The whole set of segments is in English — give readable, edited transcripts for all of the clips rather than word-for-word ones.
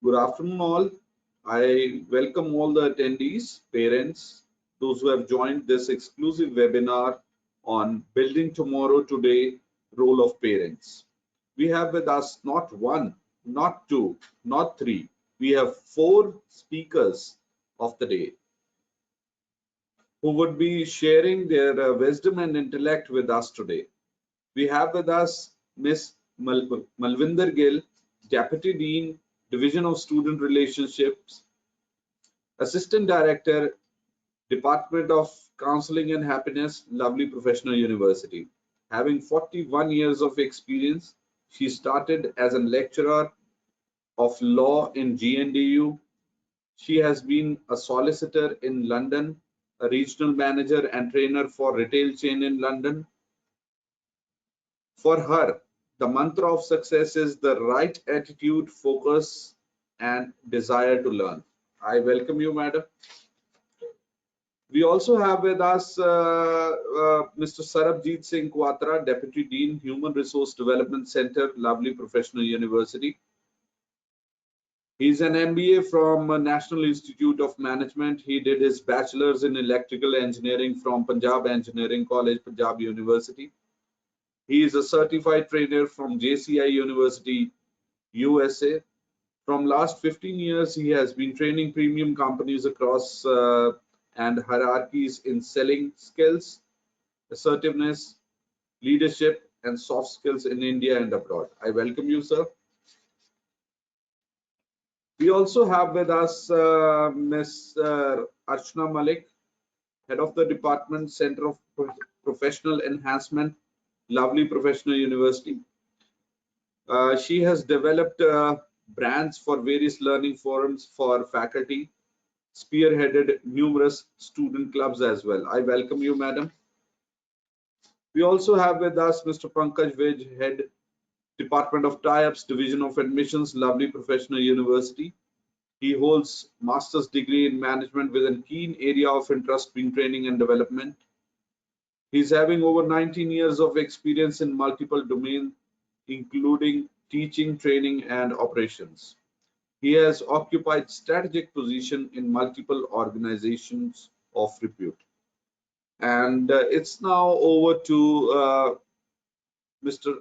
Good afternoon, all. I welcome all the attendees, parents, those who have joined this exclusive webinar on Building Tomorrow Today, Role of Parents. We have with us not one, not two, not three. We have 4 speakers of the day who would be sharing their wisdom and intellect with us today. We have with us Ms. Malvinder Gill, Deputy Dean, Division of Student Relationships, Assistant Director, Department of Counseling and Happiness, Lovely Professional University. Having 41 years of experience, she started as a lecturer of law in GNDU. She has been a solicitor in London, a regional manager and trainer for retail chain in London. For her, the mantra of success is the right attitude, focus, and desire to learn. I welcome you, madam. We also have with us Mr. Sarabjit Singh Quatra, Deputy Dean, Human Resource Development Center, Lovely Professional University. He's an MBA from National Institute of Management. He did his bachelor's in electrical engineering from Punjab Engineering College, Punjab University. He is a certified trainer from JCI University, USA. From last 15 years, he has been training premium companies across and hierarchies in selling skills, assertiveness, leadership, and soft skills in India and abroad. I welcome you, sir. We also have with us Ms. Archana Malik, Head of the Department, Center of Professional Enhancement, Lovely Professional University. She has developed brands for various learning forums for faculty, spearheaded numerous student clubs as well. I welcome you, madam. We also have with us Mr. Pankaj Vij, Head, Department of Tie-Ups, Division of Admissions, Lovely Professional University. He holds master's degree in management with a keen area of interest being training and development. He's having over 19 years of experience in multiple domains, including teaching, training, and operations. He has occupied strategic position in multiple organizations of repute. And it's now over to Mr.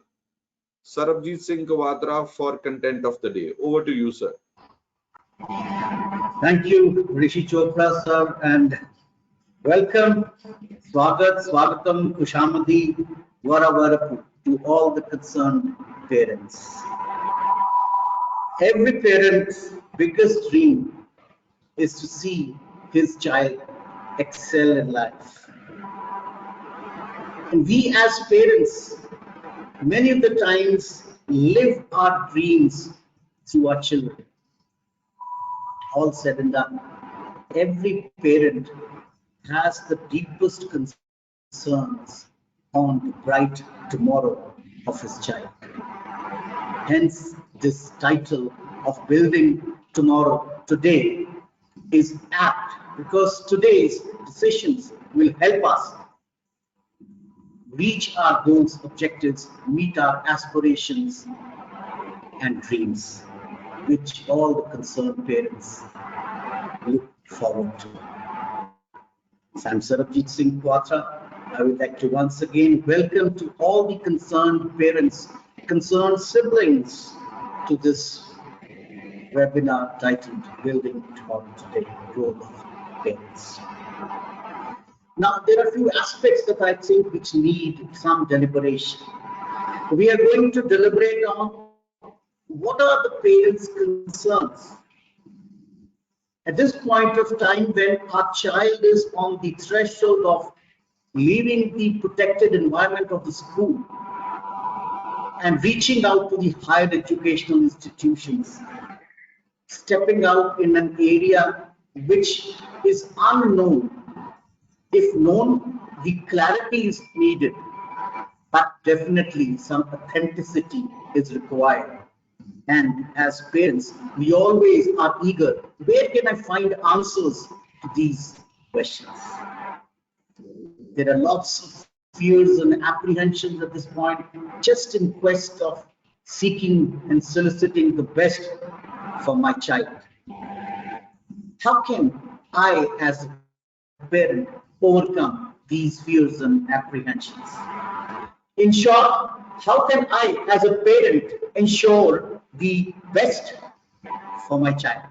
Sarabjit Singh Quatra for content of the day. Over to you, sir. Thank you, Rishi Chopra, sir, and welcome, Swagat, Swagatam, Kushamadi, Varavarapu to all the concerned parents. Every parent's biggest dream is to see his child excel in life. And we as parents, many of the times, live our dreams through our children. All said and done, every parent has the deepest concerns on the bright tomorrow of his child. Hence, this title of Building Tomorrow Today is apt because today's decisions will help us reach our goals, objectives, meet our aspirations and dreams, which all the concerned parents look forward to. So I'm Sarabjit Singh Quatra. I would like to once again welcome to all the concerned parents, concerned siblings to this webinar titled Building Tomorrow Today, Role of Parents. Now, there are a few aspects that I think which need some deliberation. We are going to deliberate on what are the parents' concerns at this point of time when our child is on the threshold of leaving the protected environment of the school and reaching out to the higher educational institutions, stepping out in an area which is unknown. If known, the clarity is needed, but definitely some authenticity is required. And as parents, we always are eager. Where can I find answers to these questions? There are lots of fears and apprehensions at this point, just in quest of seeking and soliciting the best for my child? How can I, as a parent, overcome these fears and apprehensions? In short, how can I, as a parent, ensure the best for my child?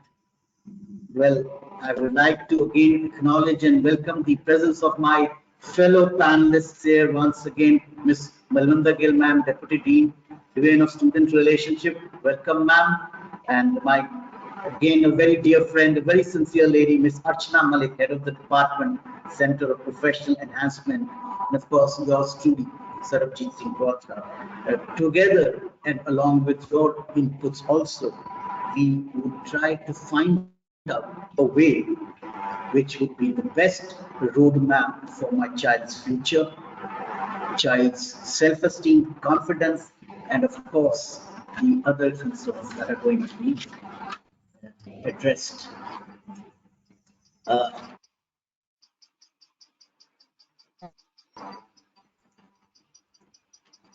Well, I would like to again acknowledge and welcome the presence of my fellow panelists here once again, Ms. Malvinda Gill, ma'am, Deputy Dean, Division of Student Relationship. Welcome, ma'am. And my, again, a very dear friend, a very sincere lady, Ms. Archana Malik, Head of the Department, Center of Professional Enhancement. And of course, yours truly, Sarabjit Singh Gautra. Together and along with your inputs also, we would try to find out a way which would be the best roadmap for my child's future, child's self-esteem, confidence, and of course, the other concerns that are going to be addressed.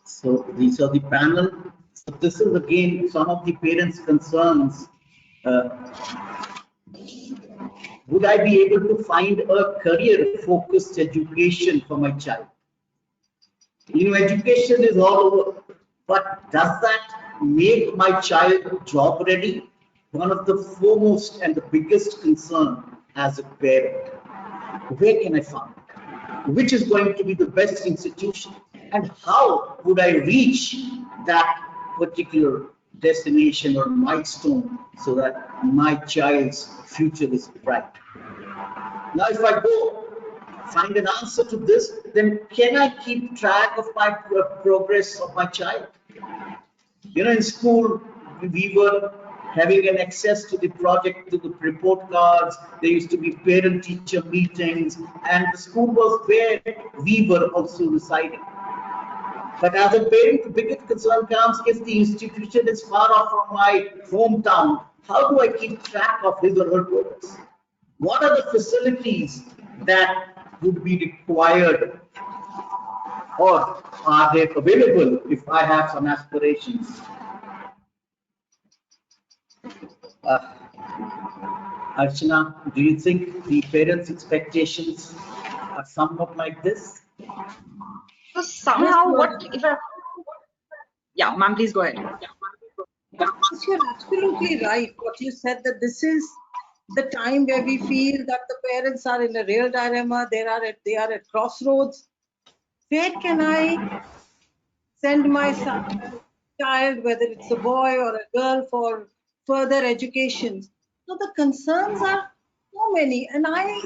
So these are the panel. So this is again some of the parents' concerns. Would I be able to find a career-focused education for my child? You know, education is all over, but does that make my child job ready? One of the foremost and the biggest concern as a parent. Where can I find it? Which is going to be the best institution? And how would I reach that particular destination or milestone so that my child's future is bright? Now, if I go find an answer to this, then can I keep track of my progress of my child? You know, in school, we were having an access to the project, to the report cards. There used to be parent-teacher meetings, and the school was where we were also residing. But as a parent, the biggest concern comes if the institution is far off from my hometown. How do I keep track of his or her progress? What are the facilities that would be required, or are they available if I have some aspirations? Archana, do you think the parents' expectations are somewhat like this? So somehow, what if I? Yeah, ma'am, please go ahead. You're absolutely right. What you said, that this is the time where we feel that the parents are in a real dilemma. They are at crossroads. Where can I send my child, whether it's a boy or a girl, for further education? So the concerns are so many, and I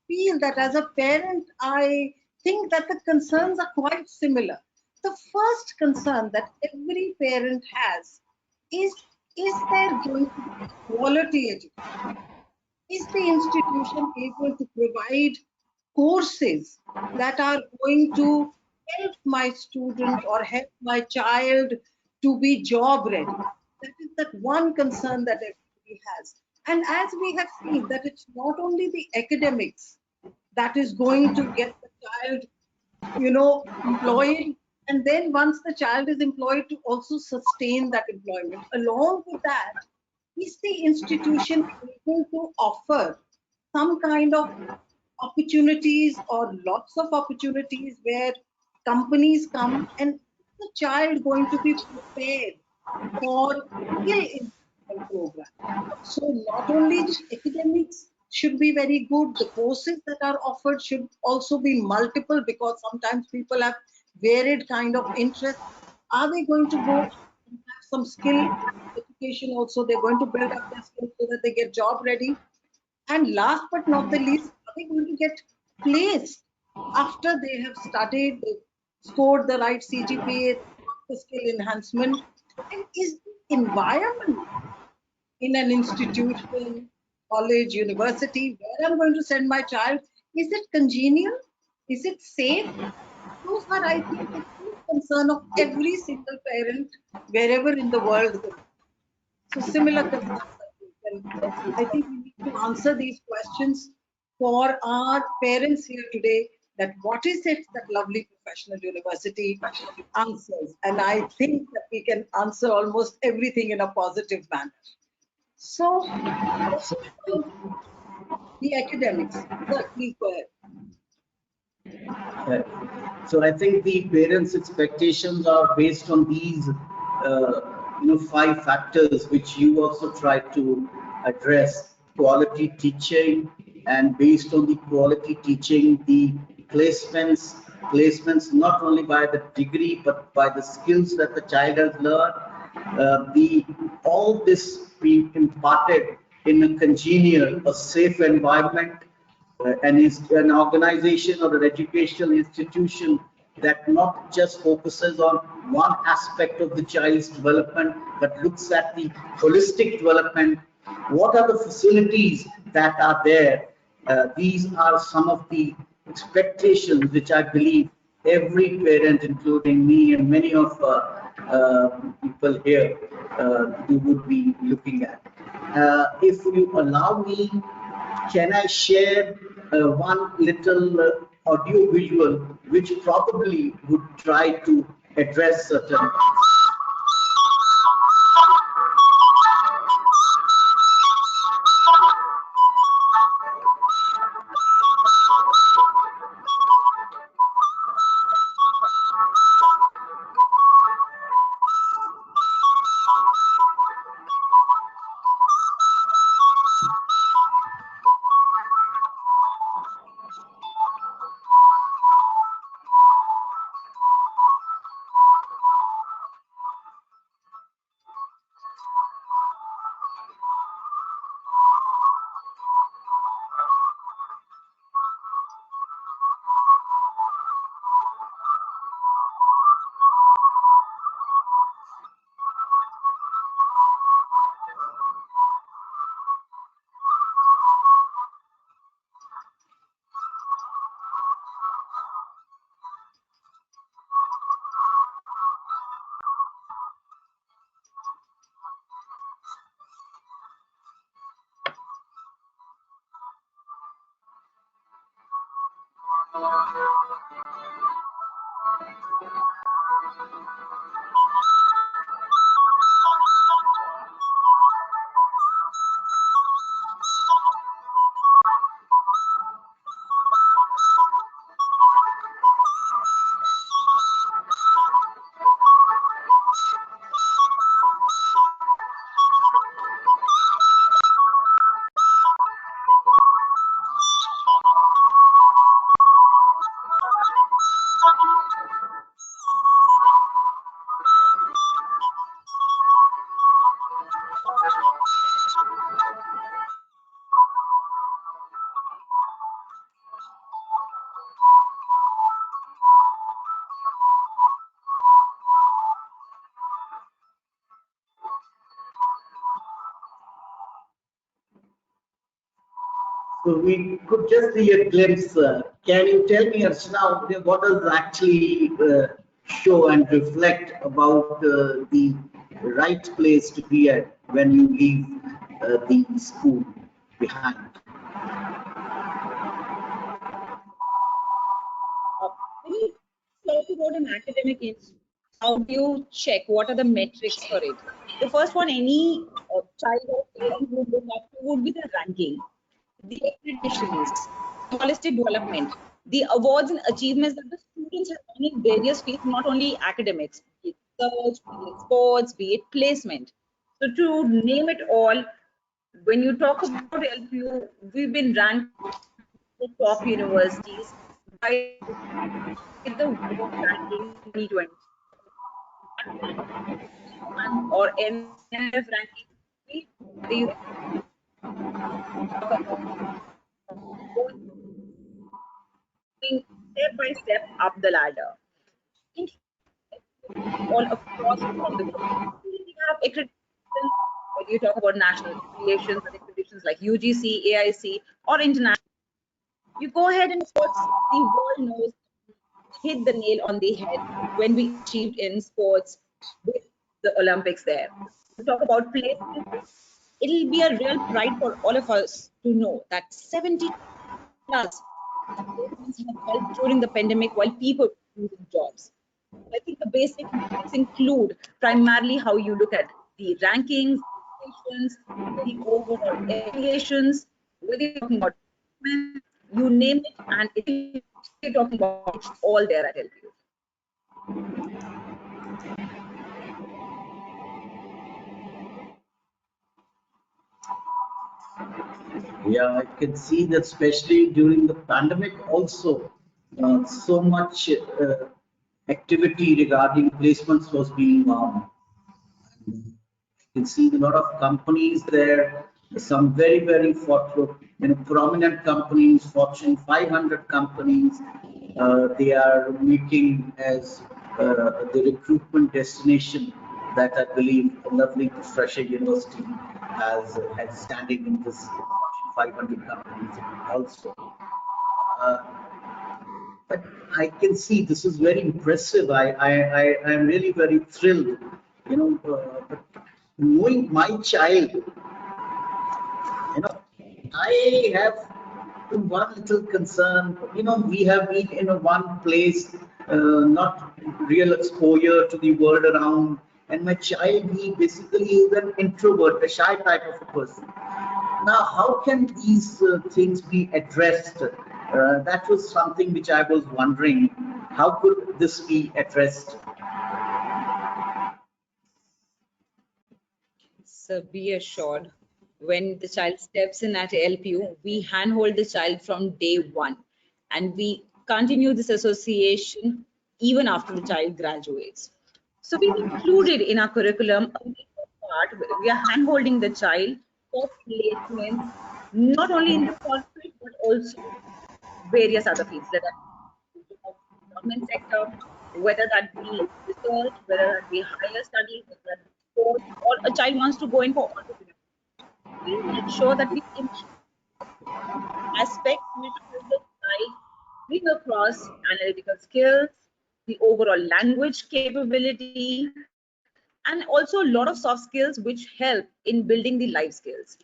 feel that as a parent, I think that the concerns are quite similar. The first concern that every parent has is there going to be quality education? Is the institution able to provide courses that are going to help my student or help my child to be job ready? That is that one concern that everybody has. And as we have seen, that it's not only the academics that is going to get the child, employed, and then once the child is employed, to also sustain that employment. Along with that, is the institution able to offer some kind of opportunities or lots of opportunities where companies come, and the child going to be prepared for skill improvement program? So not only the academics should be very good, the courses that are offered should also be multiple, because sometimes people have varied kind of interest. Are they going to go and have some skill education also? They're going to build up their skills so that they get job ready. And last but not the least, are they going to get placed after they have studied, they scored the right CGPA, the skill enhancement? And is the environment in an institution, college, university, where I'm going to send my child, is it congenial? Is it safe? Those are, I think, the key concern of every single parent wherever in the world they are. So similar concerns, I think. And I think we need to answer these questions for our parents here today, that what is it that Lovely Professional University answers? And I think that we can answer almost everything in a positive manner. So, The academics. Please go ahead. So I think the parents' expectations are based on these, 5 factors which you also try to address: quality teaching, and based on the quality teaching, the placements not only by the degree but by the skills that the child has learned. The all this be imparted in a congenial, a safe environment, and is an organization or an educational institution that not just focuses on one aspect of the child's development, but looks at the holistic development. What are the facilities that are there? These are some of the expectations which I believe every parent, including me and many of people here, you would be looking at. If you allow me, can I share one little audio visual which probably would try to address certain. So we could just see a glimpse. Can you tell me, Archana, what does actually show and reflect about the right place to be at when you leave the school behind? when you talk about an academic institute, how do you check? What are the metrics for it? The first one any child or parent would look up to would be the ranking, the accreditations, the holistic development, the awards and achievements that the students have done in various fields, not only academics, be it research, be it sports, be it placement. So to name it all, when you talk about LPU, we've been ranked the top universities by the world ranking 2020 or NF ranking. We talk about going step by step up the ladder. In all across from the globe. We have accreditation, when you talk about national affiliations and accreditations like UGC, AIC, or international. You go ahead and sports, the world knows, hit the nail on the head when we achieved in sports with the Olympics there. To talk about placement, it'll be a real pride for all of us to know that 70 plus placements have helped during the pandemic while people were losing jobs. I think the basic metrics include primarily how you look at the rankings, certifications, the overall evaluations, whether you're talking about you name it, and if you're talking about it's all there at LPU. Yeah, I can see that especially during the pandemic also, so much activity regarding placements was being on. You can see a lot of companies there, some very prominent companies, Fortune 500 companies, they are making as the recruitment destination that I believe a lovely Fresher University has standing in this Fortune 500 companies also. Uh, but I can see this is very impressive. I'm really very thrilled, but knowing my child, I have one little concern. We have been in a one place, not real exposure to the world around. And my child, he basically is an introvert, a shy type of a person. Now, how can these things be addressed? That was something which I was wondering. How could this be addressed? So be assured, when the child steps in at LPU, we handhold the child from day one, and we continue this association even after the child graduates. So we've included in our curriculum a part where we are handholding the child for placements, not only in the corporate but also various other fields that are government sector, whether that be research, whether that be higher studies, whether that be sports, or a child wants to go in for entrepreneurship. We make sure that we aspect which help the child bring across analytical skills, the overall language capability, and also a lot of soft skills which help in building the life skills.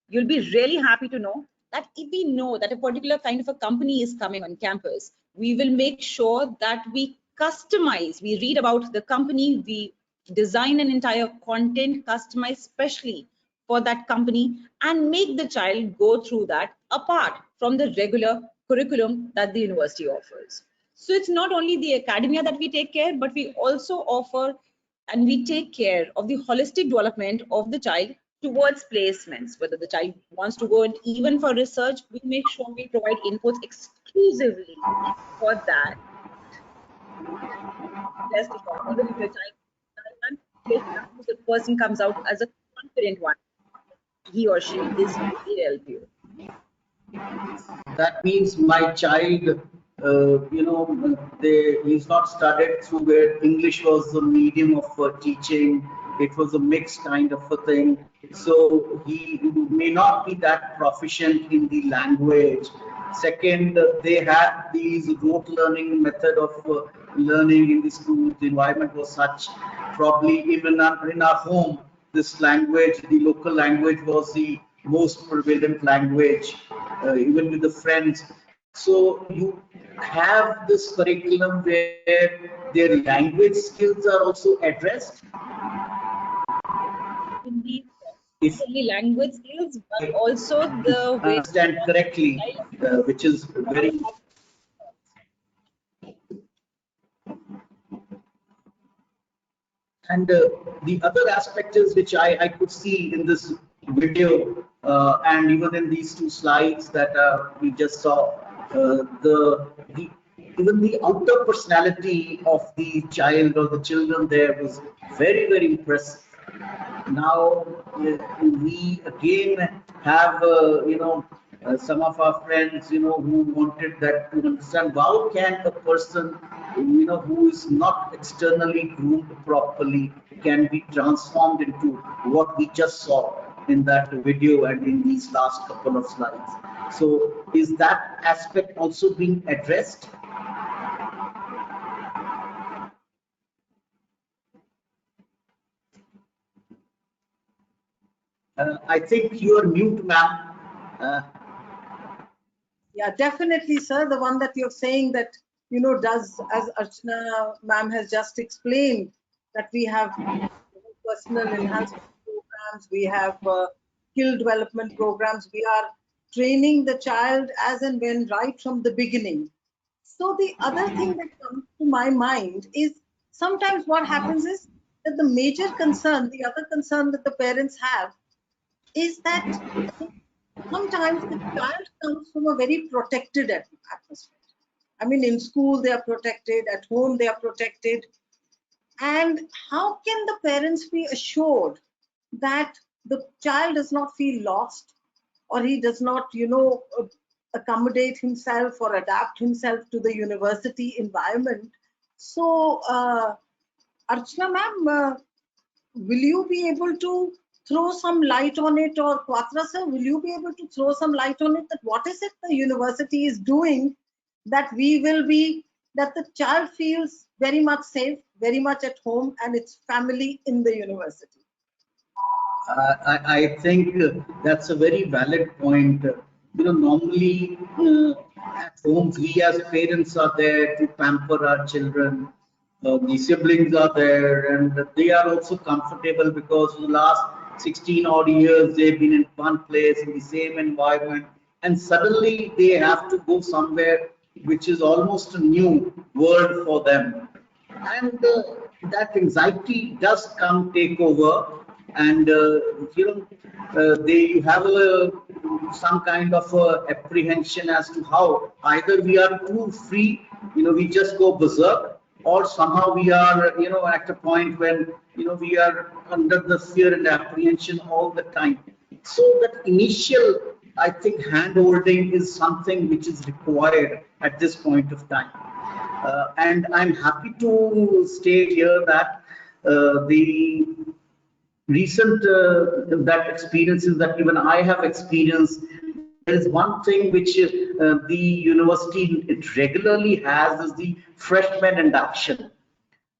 You'll be really happy to know that if we know that a particular kind of a company is coming on campus, we will make sure that we customize, we read about the company, we design an entire content customized specially for that company and make the child go through that apart from the regular curriculum that the university offers. So it's not only the academia that we take care, but we also offer and we take care of the holistic development of the child towards placements. Whether the child wants to go and even for research, we make sure we provide inputs exclusively for that. Rest assured, even if your child the person comes out as a confident one, he or she is will help you. That means my child, he's not studied through where English was the medium of teaching. It was a mixed kind of a thing. So he may not be that proficient in the language. Second, they had these rote learning method of learning in the school. The environment was such. Probably even in our home, this language, the local language, was the most prevalent language, even with the friends. So you have this curriculum where their language skills are also addressed. Indeed, If not only language skills, but also the I way understand correctly, which is very. And the other aspect is which I could see in this video and even in these two slides that we just saw, the even the outer personality of the child or the children there was very impressive. Now we again have some of our friends who wanted that to understand how can a person who is not externally groomed properly can be transformed into what we just saw in that video and in these last couple of slides. So is that aspect also being addressed? I think you are mute, ma'am. Yeah, definitely, sir. The one that you're saying that, does, as Archana ma'am has just explained, that we have personal enhancement programs, we have skill development programs. We are training the child as and when right from the beginning. So the other thing that comes to my mind is sometimes what happens is that the major concern, the other concern that the parents have is that sometimes the child comes from a very protected atmosphere. I mean, in school they are protected, at home they are protected. And how can the parents be assured that the child does not feel lost, or he does not, accommodate himself or adapt himself to the university environment? So, Archana ma'am, will you be able to throw some light on it, or Quatra sir, will you be able to throw some light on it, that what is it the university is doing that that the child feels very much safe, very much at home, and its family in the university? I think that's a very valid point. Normally at homes, we as parents are there to pamper our children. The siblings are there, and they are also comfortable because for the last 16 odd years they've been in one place in the same environment, and suddenly they have to go somewhere which is almost a new world for them, and that anxiety does come take over, and they you have some kind of apprehension as to how either we are too free, we just go berserk, or somehow we are at a point when we are under the fear and apprehension all the time. So that initial, I think, hand holding is something which is required at this point of time. And I'm happy to state here that the recent that experiences that even I have experienced, there is one thing which the university it regularly has is the freshman induction.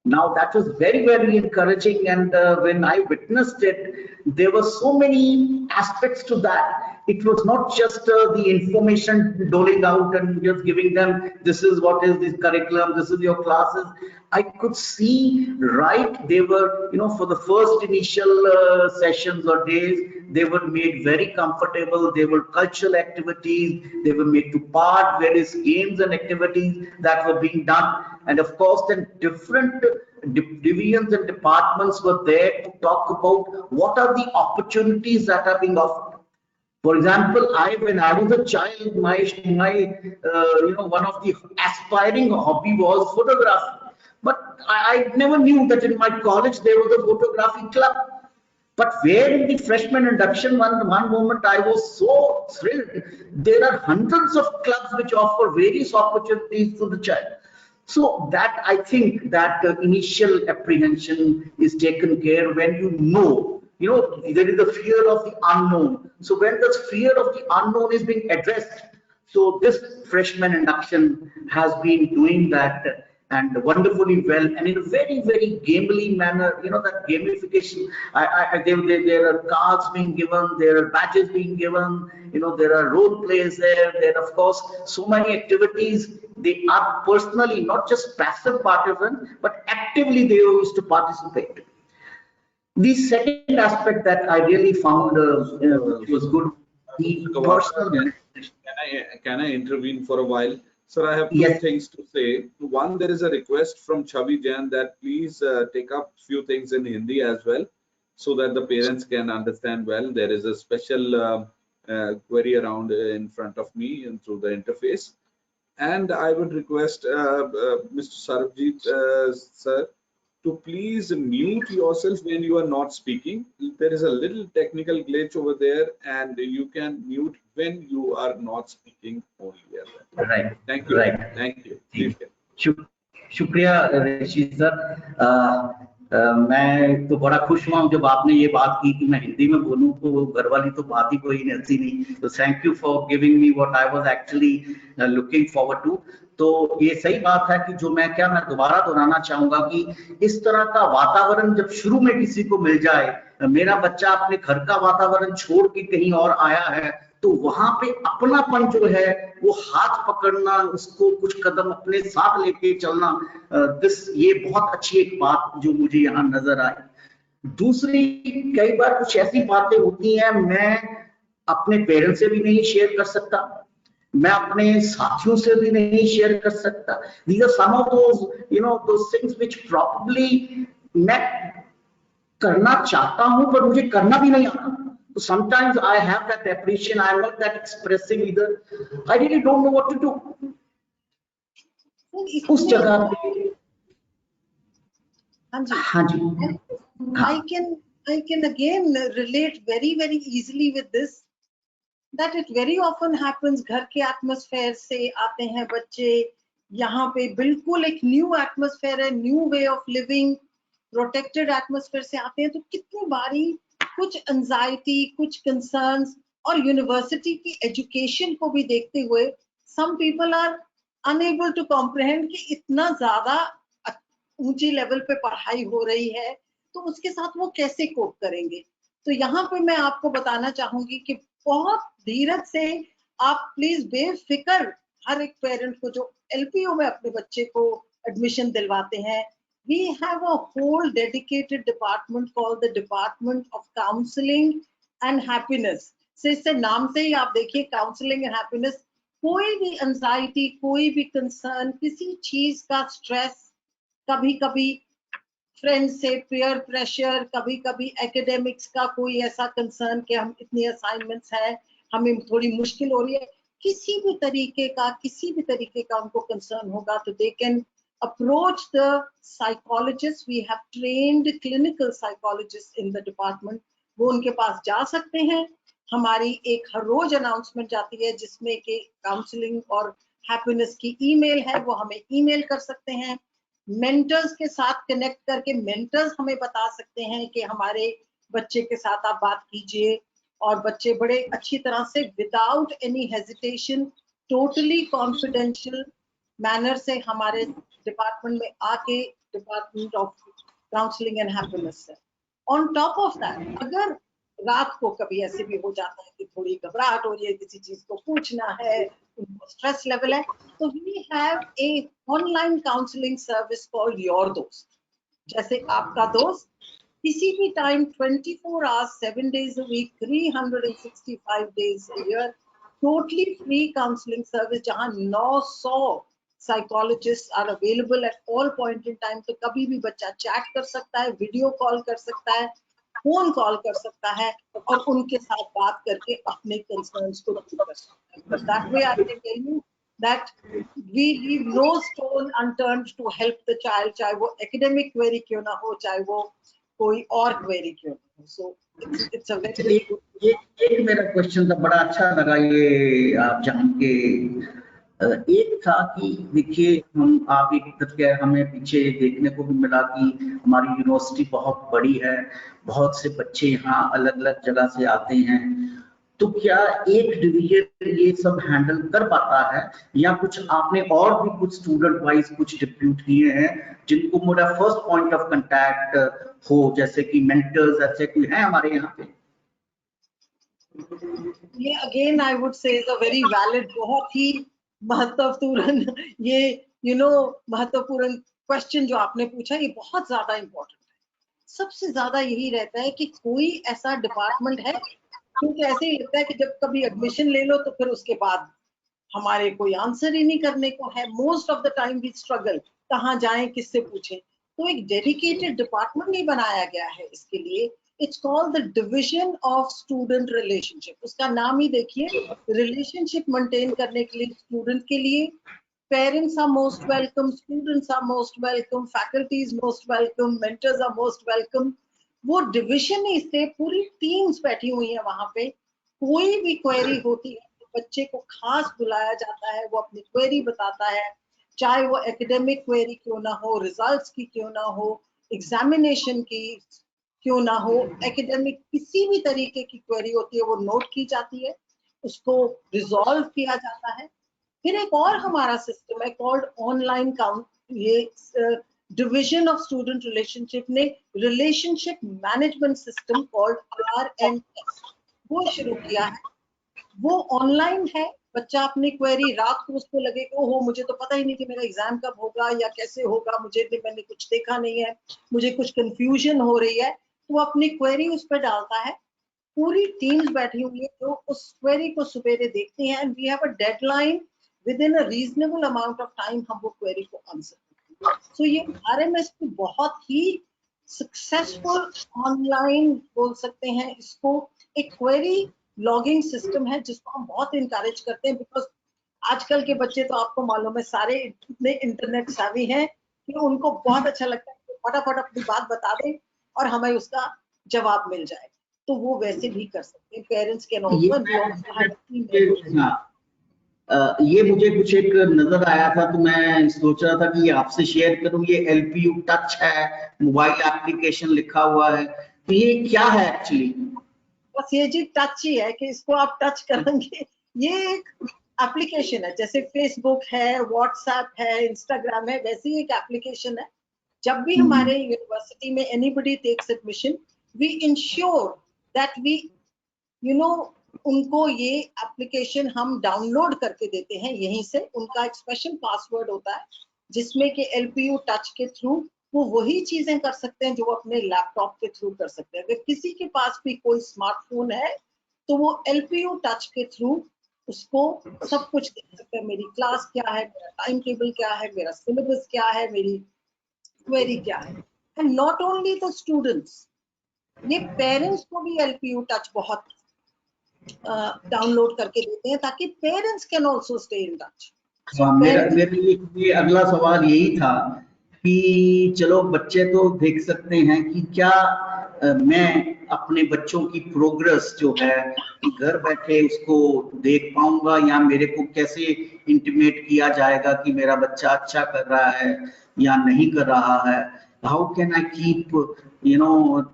Now that was very, very encouraging, and when I witnessed it, there were so many aspects to that. It was not just the information doling out and just giving them, this is what is this curriculum, this is your classes. I could see, right, they were, for the first initial sessions or days, they were made very comfortable. There were cultural activities, they were made to part various games and activities that were being done. And of course, then different divisions and departments were there to talk about what are the opportunities that are being offered. For example, when I was a child, my one of the aspiring hobby was photography. But I never knew that in my college there was a photography club. But where in the freshman induction, one moment I was so thrilled. There are hundreds of clubs which offer various opportunities to the child. So that I think that initial apprehension is taken care when there is the fear of the unknown. So when the fear of the unknown is being addressed, so this freshman induction has been doing that and wonderfully well, and in a very, very gamely manner, that gamification. There are cards being given, there are badges being given, there are role plays there. There are, of course, so many activities. They are personally, not just passive participants, but actively they used to participate. The second aspect that I really found was good, the personal. Can I intervene for a while? Sir, I have two things to say. One, there is a request from Chavi Jain that please take up few things in Hindi as well, so that the parents can understand well. There is a special query around in front of me and through the interface. And I would request Mr. Sarabjit sir to please mute yourself when you are not speaking. There is a little technical glitch over there, and you can mute when you are not speaking only. Right. Thank you. Right. Thank you. Please. शुक्रिया ऋषि sir. मैं तो बड़ा खुश हुआ जब आपने ये बात की कि मैं हिंदी में बोलूं, तो घर वाली तो बात ही कोई नहीं नहीं। तो thank you for giving me what I was actually looking forward to. तो ये सही बात है कि मैं दोबारा दोहराना चाहूंगा कि इस तरह का वातावरण जब शुरू में किसी को मिल जाए, मेरा बच्चा अपने घर का वातावरण छोड़ के कहीं और आया है, तो वहां पे अपनापन जो है वो हाथ पकड़ना, उसको कुछ कदम अपने साथ लेके चलना, ये बहुत अच्छी एक बात जो मुझे यहाँ नजर आई। दूसरी, कई बार कुछ ऐसी बातें होती हैं मैं अपने पेरेंट्स से भी नहीं शेयर कर सकता, मैं अपने साथियों से भी नहीं शेयर कर सकता। These are some of those, those things which probably मैं करना चाहता हूं पर मुझे करना भी नहीं आता। So sometimes I have that appreciation, I am not that expressive either. I really don't know what to do. उस जगह पे हाँ जी I can again relate very easily with this, that it very often happens, घर के atmosphere से आते हैं बच्चे, यहाँ पे बिल्कुल एक न्यू एटमॉस्फेयर है, new way of living, protected atmosphere से आते हैं, तो कितनी बारी कुछ एंजाइटी, कुछ कंसर्न्स, और यूनिवर्सिटी की एजुकेशन को भी देखते हुए some people are unable to comprehend कि इतना ज्यादा ऊंची लेवल पे पढ़ाई हो रही है, तो उसके साथ वो कैसे कोप करेंगे। तो यहाँ पे मैं आपको बताना चाहूंगी कि बहुत धीरज से आप प्लीज बेफिक्र हर एक पेरेंट को जो LPU में अपने बच्चे को एडमिशन दिलवाते हैं, we have a whole dedicated department called the Department of Counseling and Happiness. से इससे नाम से ही आप देखिए काउंसलिंग एंड हैप्पीनेस, कोई भी एंजाइटी, कोई भी कंसर्न, किसी चीज का स्ट्रेस, कभी कभी फ्रेंड से पीयर प्रेशर, कभी कभी एकेडमिक्स का कोई ऐसा कंसर्न कि हम इतनी असाइनमेंट्स हैं, हमें थोड़ी मुश्किल हो रही है, किसी भी तरीके का उनको कंसर्न होगा तो they can approach the psychologist. We have trained clinical psychologists in the department. वो उनके पास जा सकते हैं। हमारी एक हर रोज अनाउंसमेंट जाती है जिसमें कि काउंसलिंग और हैप्पीनेस की ईमेल है, वो हमें ईमेल कर सकते हैं। मेंटर्स के साथ कनेक्ट करके मेंटर्स हमें बता सकते हैं कि हमारे बच्चे के साथ आप बात कीजिए, और बच्चे बड़े अच्छी तरह से without any hesitation, totally confidential manner से हमारे डिपार्टमेंट में आके, department of counselling and happiness से। ऑन टॉप ऑफ दैट, अगर रात को कभी ऐसे भी हो जाता है कि थोड़ी घबराहट हो रही है, किसी चीज को पूछना है, उनको स्ट्रेस लेवल है, तो we have a online counselling service called your Dost. जैसे आपका दोस्त किसी भी time 24 hours 7 days a week 365 days a year, totally free counseling service, जहां 900 psychologists are available at all point in time. तो कभी भी बच्चा चैट कर सकता है, वीडियो कॉल कर सकता है, फोन कॉल कर सकता है, और उनके साथ बात करके अपने कंसर्न्स को दूर कर सकता है। But that way I can tell you that we leave no stone unturned to help the child, चाहे वो एकेडमिक क्वेरी क्यों ना हो, चाहे वो कोई और क्वेरी क्यों ना हो। सो इट्स अ वेरी एक मेरा क्वेश्चन था, बड़ा अच्छा लगा ये आप जान के। एक था कि देखिए हम आगे करके हमें पीछे देखने को भी मिला कि हमारी यूनिवर्सिटी बहुत बड़ी है, बहुत से बच्चे यहाँ अलग अलग जगह से आते हैं, तो क्या एक डिवीजन ये सब हैंडल कर पाता है, या कुछ आपने और भी कुछ स्टूडेंट वाइज कुछ डिप्यूट किए हैं जिनको मेरा फर्स्ट पॉइंट ऑफ कांटेक्ट हो, जैसे कि मेंटर्स ऐसे कोई हैं हमारे यहाँ पे? ये again I would say is a very valid, बहुत ही महत्वपूर्ण, ये महत्वपूर्ण क्वेश्चन जो आपने पूछा, ये बहुत ज्यादा इम्पोर्टेंट है। सबसे ज्यादा यही रहता है कि कोई ऐसा डिपार्टमेंट है, क्योंकि ऐसे ही लगता है कि जब कभी एडमिशन ले लो तो फिर उसके बाद हमारे कोई आंसर ही नहीं करने को है। Most of the time we struggle, कहाँ जाएं, किससे पूछें। तो एक डेडिकेटेड डिपार्टमेंट नहीं बनाया गया है इसके लिए। It's called the division of student relationship. उसका नाम ही देखिए, रिलेशनशिप मेंटेन करने के लिए स्टूडेंट के लिए parents are most welcome, students are most welcome, faculty is most welcome, mentors are most welcome. वो डिविजन ही इससे पूरी टीम्स बैठी हुई है वहां पे। कोई भी क्वेरी होती है बच्चे को खास बुलाया जाता है, वो अपनी क्वेरी बताता है, चाहे वो एकेडमिक क्वेरी क्यों ना हो, रिजल्ट्स की क्यों ना हो, एग्जामिनेशन की क्यों ना हो, एकेडमिक किसी भी तरीके की क्वेरी होती है वो नोट की जाती है, उसको रिजॉल्व किया जाता है। फिर एक और हमारा सिस्टम है कॉल्ड ऑनलाइन काउंट, ये डिविजन ऑफ स्टूडेंट रिलेशनशिप ने relationship management system called RMS वो शुरू किया है। वो ऑनलाइन है, बच्चा अपनी क्वेरी रात को उसको लगे कि ओहो मुझे तो पता ही नहीं कि मेरा एग्जाम कब होगा या कैसे होगा, मैंने कुछ देखा नहीं है, मुझे कुछ कंफ्यूजन हो रही है, वो अपनी क्वेरी उस पर डालता है, पूरी टीम्स बैठी हुई है जो उस क्वेरी को सुबेरे देखती हैं, and we have a deadline within a reasonable amount of time हम वो क्वेरी को आंसर करते हैं। सो ये RMS की बहुत ही सक्सेसफुल ऑनलाइन बोल सकते हैं इसको, एक क्वेरी लॉगिंग सिस्टम है जिसको हम बहुत इंकरेज करते हैं, बिकॉज आजकल के बच्चे तो आपको मालूम है सारे इतने इंटरनेट सावी हैं कि उनको बहुत अच्छा लगता है कि फटाफट अपनी बात बता दें और हमें उसका जवाब मिल जाए। तो वो वैसे भी कर सकते हैं, पेरेंट्स कैन ऑल्सो। ये मुझे कुछ एक नजर आया था तो मैं सोच रहा था कि ये आपसे शेयर करूं। ये LPU टच है, मोबाइल एप्लीकेशन लिखा हुआ है, तो ये क्या है एक्चुअली? बस ये जी टच ही है कि इसको आप टच करेंगे। ये एक एप्लीकेशन है, जैसे फेसबुक है, व्हाट्सएप है, इंस्टाग्राम है, वैसी एक एप्लीकेशन है। जब भी हमारे यूनिवर्सिटी में anybody takes admission, we ensure that we उनको ये एप्लीकेशन हम डाउनलोड करके देते हैं यहीं से। उनका एक स्पेशल पासवर्ड होता है जिसमें कि LPU टच के थ्रू वो वही चीजें कर सकते हैं जो वो अपने लैपटॉप के थ्रू कर सकते हैं। अगर किसी के पास भी कोई स्मार्टफोन है तो वो LPU टच के थ्रू उसको सब कुछ देख सकते हैं। मेरी क्लास क्या है, मेरा टाइम टेबल क्या है, मेरा सिलेबस क्या है, मेरी क्वेरी क्या है। And not only the students, ये पेरेंट्स को भी LPU टच बहुत डाउनलोड करके देते हैं ताकि parents can also stay in touch. मेरे लिए अगला सवाल यही था कि चलो बच्चे तो देख सकते हैं कि क्या मैं अपने बच्चों की प्रोग्रेस जो है घर बैठे उसको देख पाऊंगा, या मेरे को कैसे इंटीमेट किया जाएगा कि मेरा बच्चा अच्छा कर रहा है या नहीं कर रहा है? How can I keep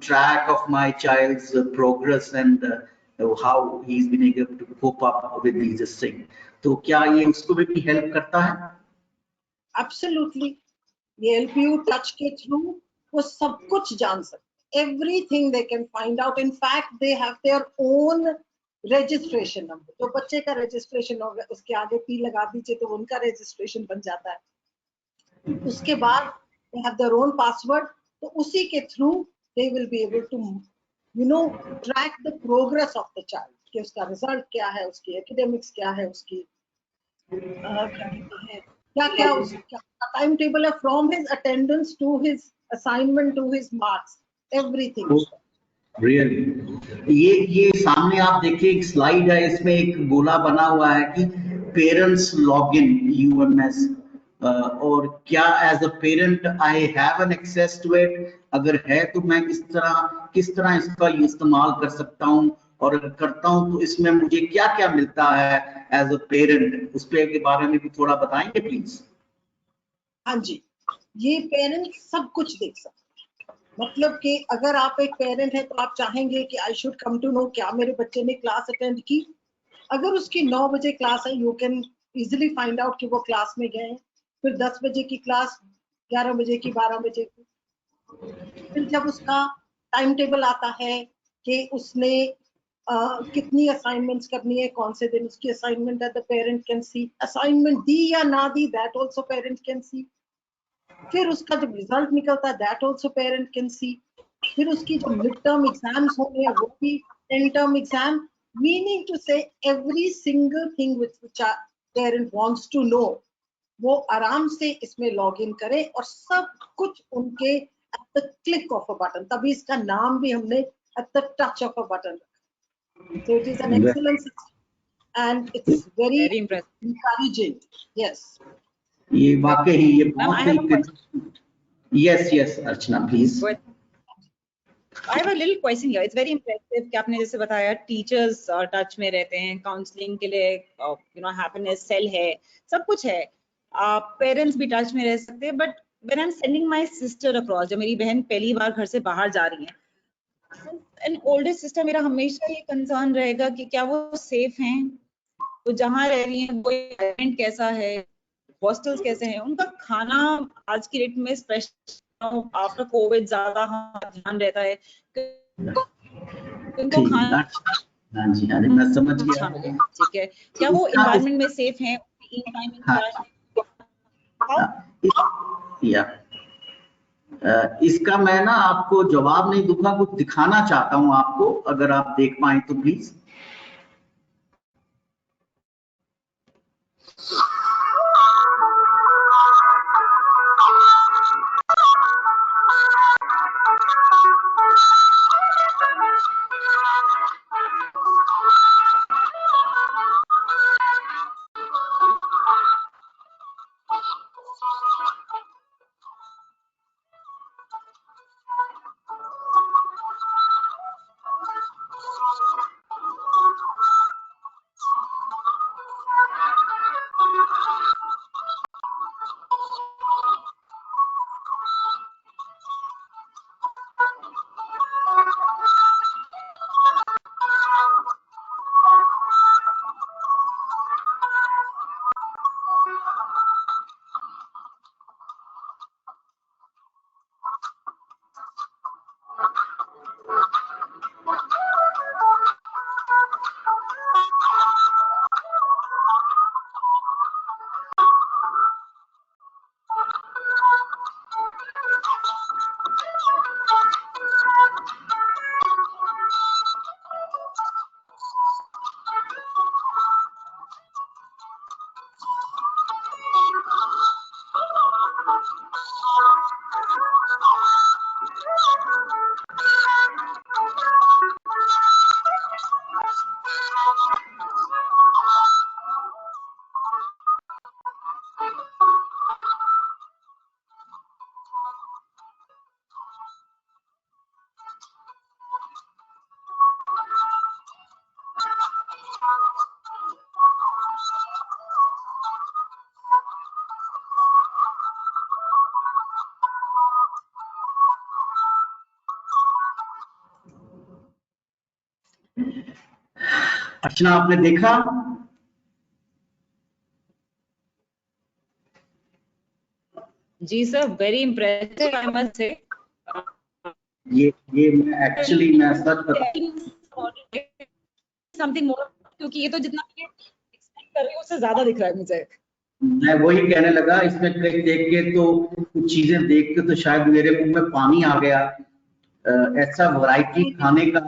track of my child's progress and how he's been able to cope up with these things? तो क्या ये उसको भी हेल्प करता है? एब्सोल्युटली, ये LPU टच के थ्रू वो सब कुछ जान सकते हैं। Everything they can find out. In fact they have their own registration number. जो बच्चे का रजिस्ट्रेशन होगा उसके आगे P लगा दीजिए तो उनका रजिस्ट्रेशन बन जाता है। उसके बाद they have their own password, तो उसी के through they will be able to track the progress of the child, कि उसका रिजल्ट क्या है, उसकी एकेडमिक्स क्या है, उसकी क्या क्या उसका टाइम टेबल है, from his attendance to his assignment to his marks, everything. Really ये सामने आप देखिए एक स्लाइड है, इसमें एक गोला बना हुआ है कि पेरेंट्स लॉगिन UMS, और क्या as a parent I have an access to it? अगर है तो मैं किस तरह इसका इस्तेमाल कर सकता हूँ, और अगर करता हूँ तो इसमें मुझे क्या क्या मिलता है एज अ पेरेंट? उस पे के बारे में भी थोड़ा बताएंगे प्लीज। हाँ जी, ये पेरेंट्स सब कुछ देख सकते हैं। मतलब कि अगर आप एक पेरेंट है तो आप चाहेंगे कि I should come to know क्या मेरे बच्चे ने क्लास अटेंड की। अगर उसकी 9 बजे क्लास है, you can easily find out कि वो क्लास में गए हैं। फिर 10 बजे की क्लास, 11 बजे की, 12 बजे की। फिर जब उसका टाइम टेबल आता है कि उसने कितनी असाइनमेंट्स करनी है, कौन से दिन उसकी असाइनमेंट है, the parent can see. Assignment दी या ना दी, that also parent can see. फिर उसका जब रिजल्ट निकलता है, that also parent can see. फिर उसकी जो मिड टर्म एग्जाम्स होंगे वो भी, end term exam, meaning to say every single thing which parent wants to know, वो आराम से इसमें लॉग इन करे और सब कुछ उनके at the click of a button. तभी इसका नाम भी हमने at the touch of a button रखा। So it is an excellent system and it's very encouraging. Yes. ये वाकई ये बहुत ही yes Archana please. I have a little question here. It's very impressive कि आपने जैसे बताया टीचर्स टच में रहते हैं, काउंसलिंग के लिए हैप्पीनेस सेल है, सब कुछ है, पेरेंट्स भी टच में रह सकते हैं। But when I am sending my sister across, जब मेरी बहन पहली बार घर से बाहर जा रही है, एन ओल्डर सिस्टर, मेरा हमेशा ये कंसर्न रहेगा कि क्या वो सेफ हैं, वो जहाँ रह रही हैं वो एनवायरनमेंट कैसा है, हॉस्टल्स कैसे हैं, उनका खाना आज की डेट में स्पेशल आफ्टर कोविड ज्यादा ध्यान रहता है उनको खाना। हाँ जी, मैं समझ गया। ठीक है, क्या वो एनवायरनमेंट में सेफ हैं? इसका मैं ना आपको जवाब नहीं दूंगा, कुछ दिखाना चाहता हूं आपको, अगर आप देख पाए तो प्लीज। अर्चना, आपने देखा? जी sir, very impressive I must say. ये मैं एक्चुअली मैं सच समथिंग मोर, क्योंकि ये तो जितना मैं एक्सपेक्ट कर रही हूँ उससे ज्यादा दिख रहा है मुझे। मैं वही कहने लगा, इसमें कहीं देख के तो कुछ चीजें देख के तो शायद मेरे मुंह में पानी आ गया। ऐसा वैरायटी खाने का,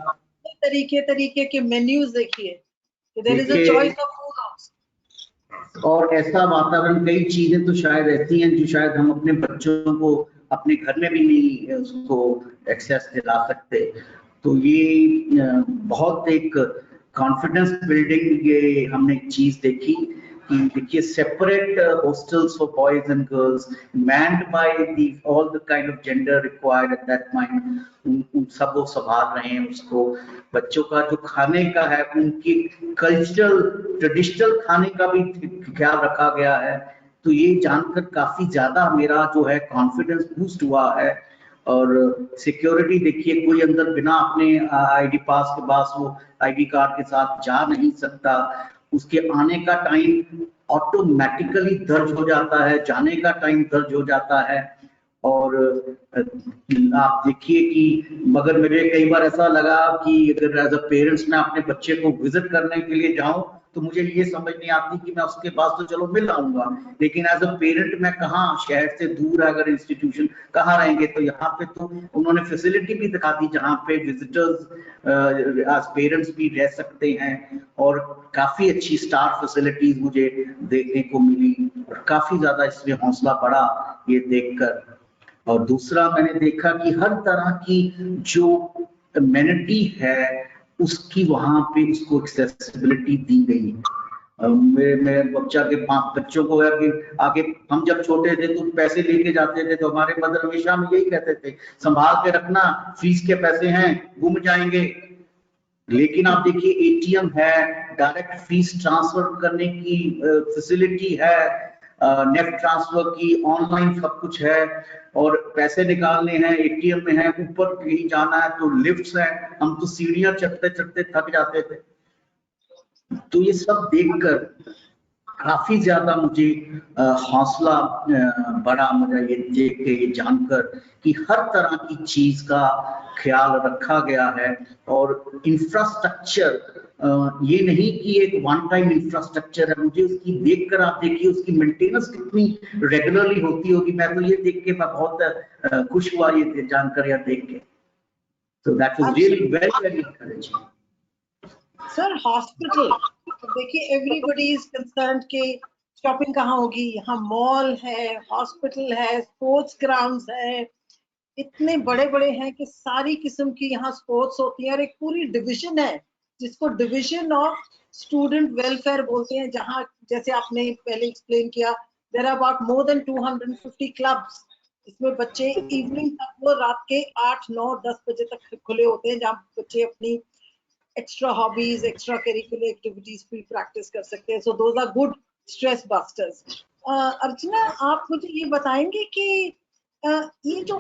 तरीके तरीके के मेन्यूज देखिए, there is a choice of food. और ऐसा वातावरण, कई चीजें तो शायद ऐसी हैं जो शायद हम अपने बच्चों को अपने घर में भी नहीं उसको एक्सेस दिला सकते। तो ये बहुत एक कॉन्फिडेंस बिल्डिंग ये हमने चीज देखी कि देखिए separate hostels for boys and girls manned by the all the kind of gender required at that mind, उन सब वो संभाल रहे हैं उसको। बच्चों का जो खाने का है, उनकी कल्चरल ट्रेडिशनल खाने का भी ख्याल रखा गया है। तो ये जानकर काफी ज्यादा मेरा जो है कॉन्फिडेंस बूस्ट हुआ है। और सिक्योरिटी देखिए, कोई अंदर बिना अपने आईडी पास के पास वो आईडी कार्ड के साथ जा नहीं सकता। उसके आने का टाइम ऑटोमेटिकली दर्ज हो जाता है, जाने का टाइम दर्ज हो जाता है। और आप देखिए कि मगर मुझे कई बार ऐसा लगा कि अगर एज अ पेरेंट्स मैं अपने बच्चे को विजिट करने के लिए जाऊं तो मुझे ये समझ नहीं आती कि मैं उसके पास तो चलो मिल आऊंगा, लेकिन एज अ पेरेंट मैं कहाँ, शहर से दूर अगर इंस्टीट्यूशन कहाँ रहेंगे, तो यहाँ पे तो उन्होंने फैसिलिटी भी दिखा दी जहाँ पे विजिटर्स एज पेरेंट्स भी रह सकते हैं। और काफी अच्छी स्टाफ फैसिलिटीज मुझे देखने को मिली और काफी ज्यादा इसमें हौसला बढ़ा ये देखकर। और दूसरा मैंने देखा कि हर तरह की जो एमेनिटी है उसकी वहां पे उसको एक्सेसिबिलिटी दी गई है। मेरे बच्चों को है कि आगे हम जब छोटे थे तो पैसे लेके जाते थे तो हमारे मदर हमेशा हम यही कहते थे, संभाल के रखना, फीस के पैसे हैं, गुम जाएंगे। लेकिन आप देखिए एटीएम है, डायरेक्ट फीस ट्रांसफर करने की फैसिलिटी है, नेट ट्रांसफर की, ऑनलाइन सब कुछ है। और पैसे निकालने हैं एटीएम में है, ऊपर कहीं जाना है तो लिफ्ट्स है, हम तो सीढ़ियां चढ़ते चढ़ते थक जाते थे। तो ये सब देखकर काफी ज्यादा मुझे हौसला बढ़ा, मुझे ये देख के ये जानकर कि हर तरह की चीज का ख्याल रखा गया है। और इंफ्रास्ट्रक्चर ये नहीं कि एक वन टाइम इंफ्रास्ट्रक्चर है, मुझे उसकी देखकर आप देखिए उसकी मेंटेनेंस कितनी रेगुलरली होती होगी। मैं तो ये देख के मैं बहुत खुश हुआ ये जानकारियां देख के। So that was really very, very encouraging. Sir hospital, देखिए एवरीबडी इज कंसर्न्ड कि शॉपिंग कहाँ होगी, यहाँ मॉल है, हॉस्पिटल है, स्पोर्ट्स ग्राउंड्स है, इतने बड़े बड़े हैं कि सारी किस्म की यहाँ स्पोर्ट्स होती है। और एक पूरी डिवीजन है जिसको डिवीजन ऑफ स्टूडेंट वेलफेयर बोलते हैं, जहाँ जैसे आपने पहले एक्सप्लेन किया there are about more than 250 clubs. इसमें बच्चे इवनिंग तक, वो रात के 8, 9, 10 बजे तक खुले होते हैं, जहाँ बच्चे अपनी extra hobbies, extra curricular activities भी प्रैक्टिस कर सकते हैं। So those are good stress busters. Archana, आप मुझे ये बताएंगे कि ये जो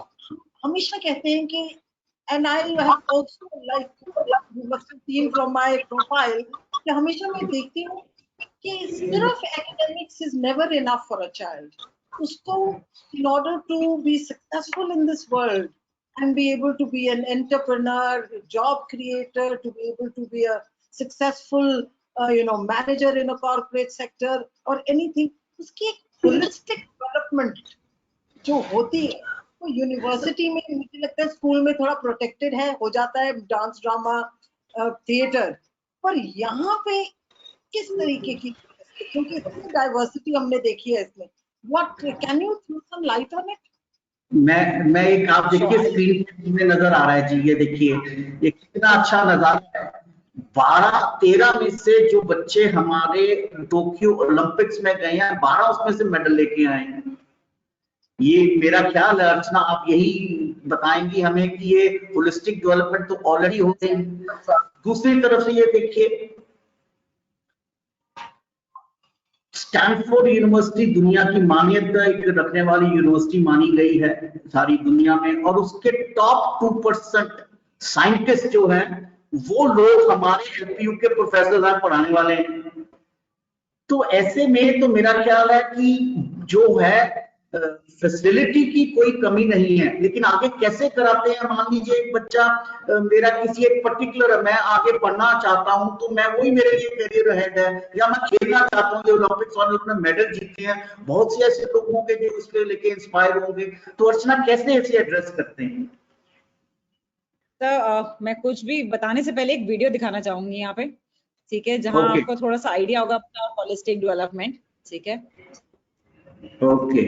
हमेशा कहते हैं कि, and I have also like you must have seen from my profile, कि हमेशा मैं देखती हूँ कि सिर्फ academics is never enough for a child. उसको in order to be successful in this world and be able to be an entrepreneur, job creator, to be able to be a successful manager in a corporate sector or anything, उसकी एक holistic development जो होती है वो university में, मुझे लगता है स्कूल में थोड़ा प्रोटेक्टेड है, हो जाता है डांस, ड्रामा, थिएटर, पर यहाँ पे किस तरीके की, क्योंकि इतनी डाइवर्सिटी हमने देखी है इसमें, what can you throw some light on it? मैं एक, आप देखिए स्क्रीन में नजर आ रहा है जी, ये देखिए ये कितना अच्छा नजारा है। 12-13 में से जो बच्चे हमारे टोक्यो ओलंपिक्स में गए हैं, 12 उसमें से मेडल लेके आए हैं। ये मेरा ख्याल है अर्चना, आप यही बताएंगी हमें कि ये होलिस्टिक डेवलपमेंट तो ऑलरेडी होते हैं। दूसरी तरफ से ये देखिए स्टैनफोर्ड यूनिवर्सिटी दुनिया की मान्यता एक रखने वाली यूनिवर्सिटी मानी गई है सारी दुनिया में, और उसके टॉप 2% साइंटिस्ट जो हैं वो लोग हमारे एलपीयू के प्रोफेसर हैं, पढ़ाने वाले हैं। तो ऐसे में तो मेरा ख्याल है कि जो है फैसिलिटी की कोई कमी नहीं है, लेकिन आगे कैसे कराते हैं। मान लीजिए एक बच्चा मेरा किसी एक पर्टिकुलर, मैं आगे पढ़ना चाहता हूं तो मैं वही मेरे लिए करियर हेड है, या मैं खेलना चाहता हूं, जो ओलंपिक्स वाले उसमें मेडल जीते हैं, बहुत से ऐसे लोग होंगे जो उसके लेके इंस्पायर होंगे। तो अर्चना कैसे ऐसे एड्रेस करते हैं? तो मैं कुछ भी बताने से पहले एक वीडियो दिखाना चाहूंगी यहाँ पे, ठीक है, जहाँ आपको थोड़ा सा आइडिया होगा अपना होलिस्टिक डेवलपमेंट, ठीक है। Okay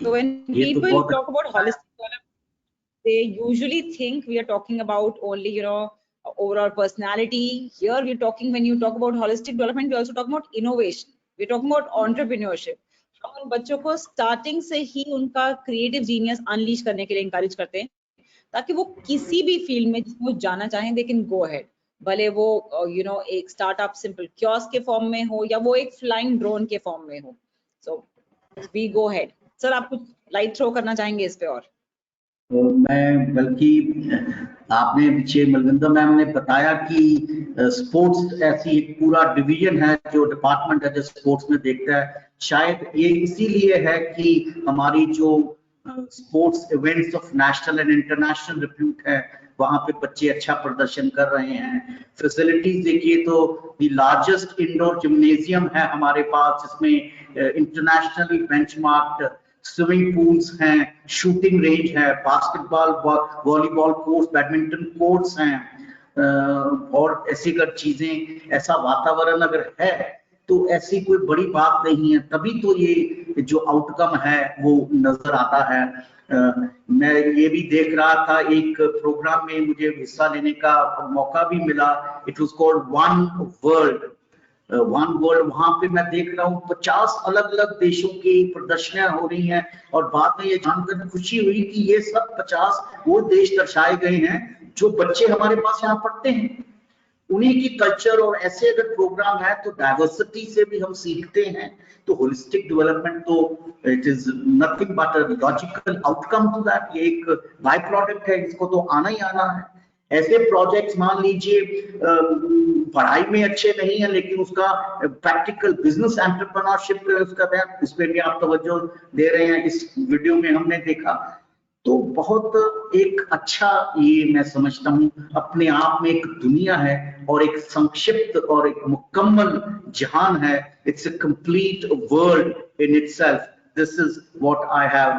So when people talk about holistic development, they usually think we are talking about only, you know, overall personality. Here we're talking, when you talk about holistic development, we also talk about innovation. We're talking about entrepreneurship. हम उन बच्चों को starting से ही उनका creative genius unleash करने के लिए encourage करते हैं, ताकि वो किसी भी फील्ड में जिसमें वो जाना चाहें दे कैन गो अहेड, भले वो यू नो एक स्टार्टअप सिंपल कियोस्क के फॉर्म में हो या वो एक फ्लाइंग ड्रोन के फॉर्म में हो। So we go ahead. Sir आप कुछ लाइट थ्रो करना चाहेंगे इस पे? और मैं बल्कि आपने पीछे मलविंदर मैम ने बताया कि स्पोर्ट्स ऐसी एक पूरा डिवीजन है जो डिपार्टमेंट है जो स्पोर्ट्स में देखता है। शायद ये इसीलिए है कि हमारी जो sports events of national and international repute है वहां पे बच्चे अच्छा प्रदर्शन कर रहे हैं। फैसिलिटीज देखिए तो द लार्जेस्ट इंडोर जिम्नेजियम है हमारे पास, जिसमें इंटरनेशनली बेंचमार्क्ड स्विमिंग पूल्स हैं, शूटिंग रेंज है, basketball volleyball courts, badminton courts हैं और ऐसी अगर चीजें, ऐसा वातावरण अगर है तो ऐसी कोई बड़ी बात नहीं है, तभी तो ये जो आउटकम है वो नजर आता है। मैं ये भी देख रहा था, एक प्रोग्राम में मुझे हिस्सा लेने का मौका भी मिला, it was called one world. वहां पे मैं देख रहा हूँ 50 अलग अलग देशों की प्रदर्शनियां हो रही हैं और बाद में ये जानकर खुशी हुई कि ये सब 50 वो देश दर्शाए गए हैं जो बच्चे हमारे पास यहाँ पढ़ते हैं, उन्हीं की कल्चर। और ऐसे अगर प्रोग्राम है तो डाइवर्सिटी से भी हम सीखते हैं, तो होलिस्टिक डेवलपमेंट तो it is nothing but a logical outcome to that, ये एक बाय प्रोडक्ट है, इसको तो आना ही आना है। ऐसे प्रोजेक्ट्स मान लीजिए पढ़ाई में अच्छे नहीं है लेकिन उसका प्रैक्टिकल बिजनेस एंटरप्रेन्योरशिप उसका है, उस पर भी आप तवज्जो दे रहे हैं, इस वीडियो में हमने देखा। तो बहुत एक अच्छा, ये मैं समझता हूँ अपने आप में एक दुनिया है और एक संक्षिप्त और एक मुकम्मल जहान है। It's a complete world in itself. This is what I have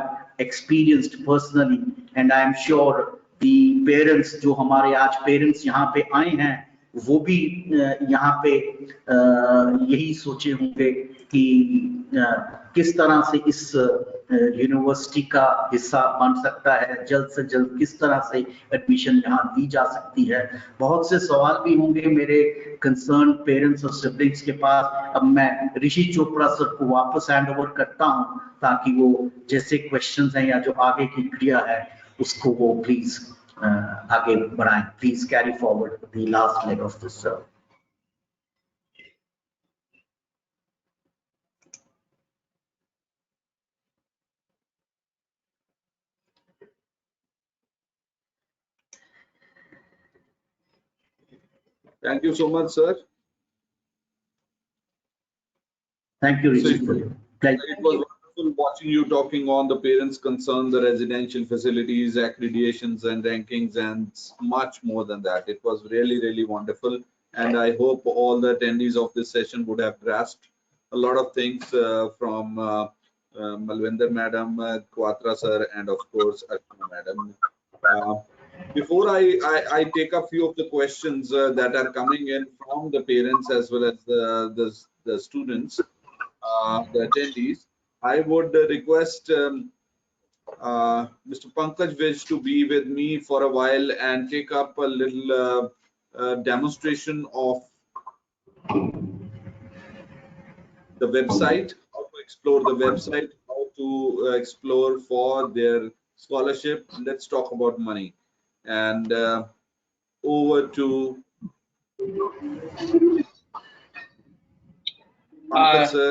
experienced personally and I am sure the parents, जो हमारे आज पेरेंट्स यहाँ पे आए हैं, वो भी यहाँ पे यही सोचे होंगे कि किस तरह से इस यूनिवर्सिटी का हिस्सा बन सकता है, जल्द से जल्द किस तरह से एडमिशन यहाँ दी जा सकती है। बहुत से सवाल भी होंगे मेरे कंसर्न पेरेंट्स और सिबलिंग्स के पास। अब मैं ऋषि चोपड़ा सर को वापस हैंड ओवर करता हूँ ताकि वो जैसे क्वेश्चंस हैं या जो आगे की क्रिया है उसको वो प्लीज आगे बढ़ाएं। Please carry forward the last leg of this sir. Thank you so much, sir. Thank you, Rishi. So it was wonderful watching you talking on the parents' concern, the residential facilities, accreditations and rankings, and much more than that. It was really, really wonderful. And I hope all the attendees of this session would have grasped a lot of things from Malvinder Madam, Quatra Sir, and of course, Archana Madam. Before I take a few of the questions that are coming in from the parents as well as the students, the attendees, I would request Mr. Pankaj Vij to be with me for a while and take up a little demonstration of the website, how to explore the website, how to explore for their scholarship. Let's talk about money. And over to Pankaj sir.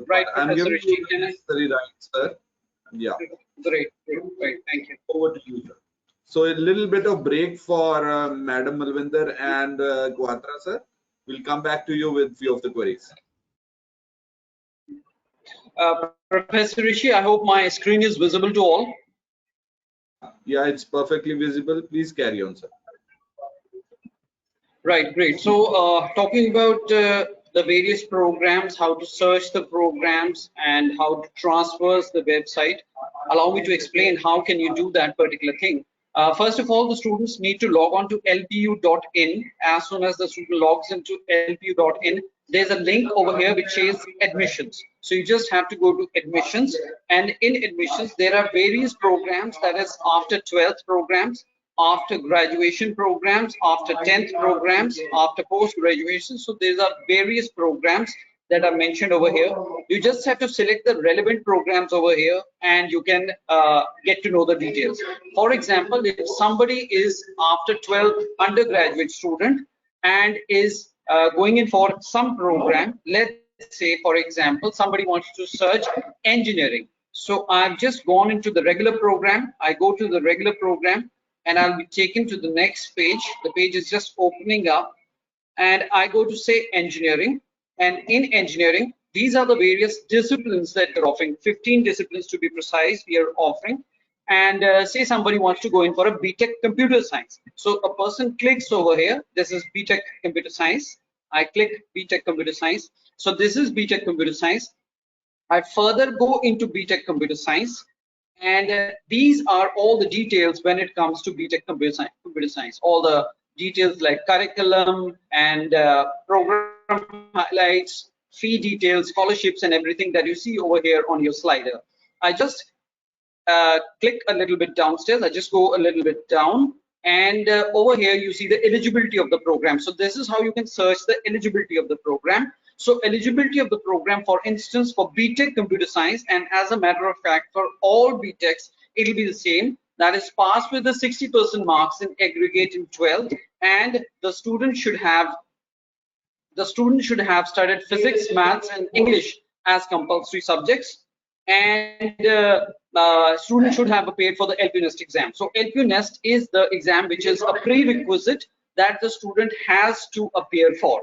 Right, I'm Professor giving you Rishi, the necessary rights, sir. Yeah. Great, right, thank you. Over to you, sir. So a little bit of break for Madam Malvinder and Quatra, sir. We'll come back to you with few of the queries. Professor Rishi, I hope my screen is visible to all. Yeah, it's perfectly visible. Please carry on, sir. Right, great. So talking about the various programs, how to search the programs and how to transfer the website, allow me to explain how can you do that particular thing. First of all, the students need to log on to lpu.in. As soon as the student logs into lpu.in, there's a link over here which says admissions. So you just have to go to admissions, and in admissions there are various programs, that is after 12th programs, after graduation programs, after 10th programs, after post-graduation. So these are various programs that are mentioned over here. You just have to select the relevant programs over here and you can get to know the details. For example, if somebody is after 12 undergraduate student and is going in for some program, let's say for example somebody wants to search engineering. So I've just gone into the regular program. I go to the regular program and I'll be taken to the next page. The page is just opening up and I go to say engineering. And in engineering, these are the various disciplines that we're offering, 15 disciplines to be precise, we are offering. And say somebody wants to go in for a BTech computer science. So a person clicks over here. This is BTech computer science. I click BTech computer science. So this is BTech computer science. I further go into BTech computer science, and these are all the details when it comes to BTech computer science. All the details like curriculum and program highlights, fee details, scholarships, and everything that you see over here on your slider. I just click a little bit downstairs. I just go a little bit down, and over here you see the eligibility of the program. So this is how you can search the eligibility of the program. So eligibility of the program, for instance, for BTech computer science, and as a matter of fact, for all BTechs, it'll be the same. That is passed with the 60% marks in aggregate in 12th, and the student should have studied physics, maths, and English as compulsory subjects, and student should have appeared for the LPU Nest exam. So LPU Nest is the exam which is a prerequisite that the student has to appear for.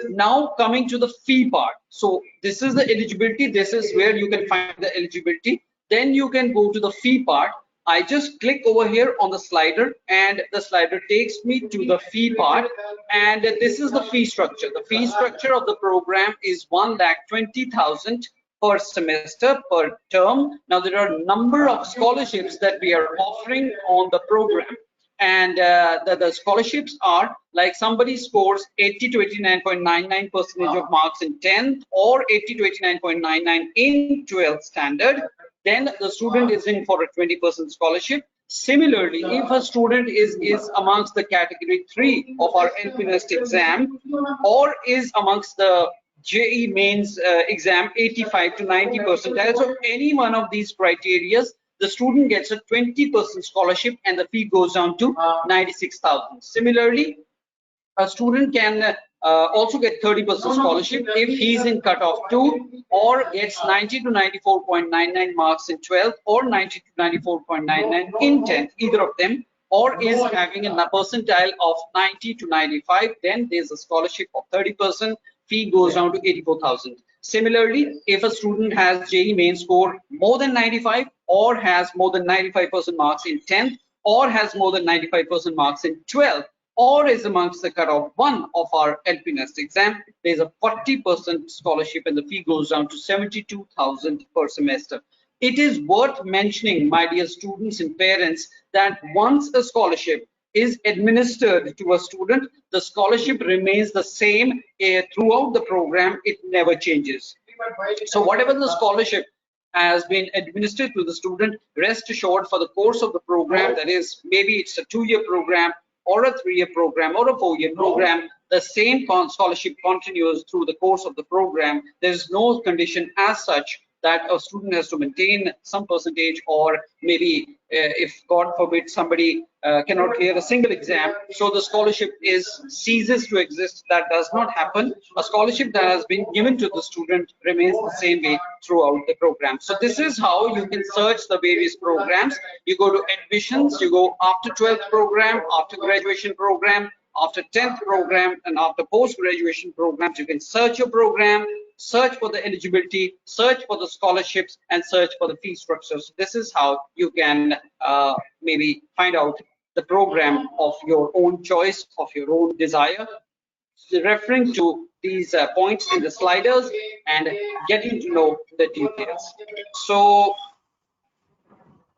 Now coming to the fee part. So this is the eligibility. This is where you can find the eligibility. Then you can go to the fee part. I just click over here on the slider, and the slider takes me to the fee part, and this is the fee structure. The fee structure of the program is 1,20,000 per semester, per term. Now there are a number of scholarships that we are offering on the program, and the scholarships are like somebody scores 80 to 89.99% of marks in 10th, or 80 to 89.99 in 12th standard, then the student is in for a 20% scholarship. Similarly, if a student is amongst the category 3 of our LPU Nest exam, or is amongst the JE mains exam 85 to 90 percentile, so any one of these criterias, the student gets a 20% scholarship and the fee goes down to 96,000. Similarly, a student can also get 30% scholarship if he's in cutoff 2, or gets 90 to 94.99 marks in 12th, or 90 to 94.99 in 10th, either of them, or is having a percentile of 90 to 95, then there's a scholarship of 30%, fee goes down to 84,000. Similarly, if a student has JE main score more than 95, or has more than 95% marks in 10th, or has more than 95% marks in 12th, or is amongst the cutoff 1 of our LPU Nest exam, there's a 40% scholarship and the fee goes down to 72,000 per semester. It is worth mentioning, my dear students and parents, that once a scholarship is administered to a student, the scholarship remains the same throughout the program. It never changes. So whatever the scholarship has been administered to the student, rest assured for the course of the program, that is, maybe it's a 2-year program, or a 3-year program, or a 4-year program, the same scholarship continues through the course of the program. There is no condition as such that a student has to maintain some percentage, or maybe if God forbid somebody cannot clear a single exam, so the scholarship ceases to exist. That does not happen. A scholarship that has been given to the student remains the same way throughout the program. So this is how you can search the various programs. You go to admissions, you go after 12th program, after graduation program, after 10th program, and after post-graduation programs. You can search your program, search for the eligibility, search for the scholarships, and search for the fee structures. This is how you can maybe find out the program of your own choice, of your own desire, referring to these points in the sliders and getting to know the details. So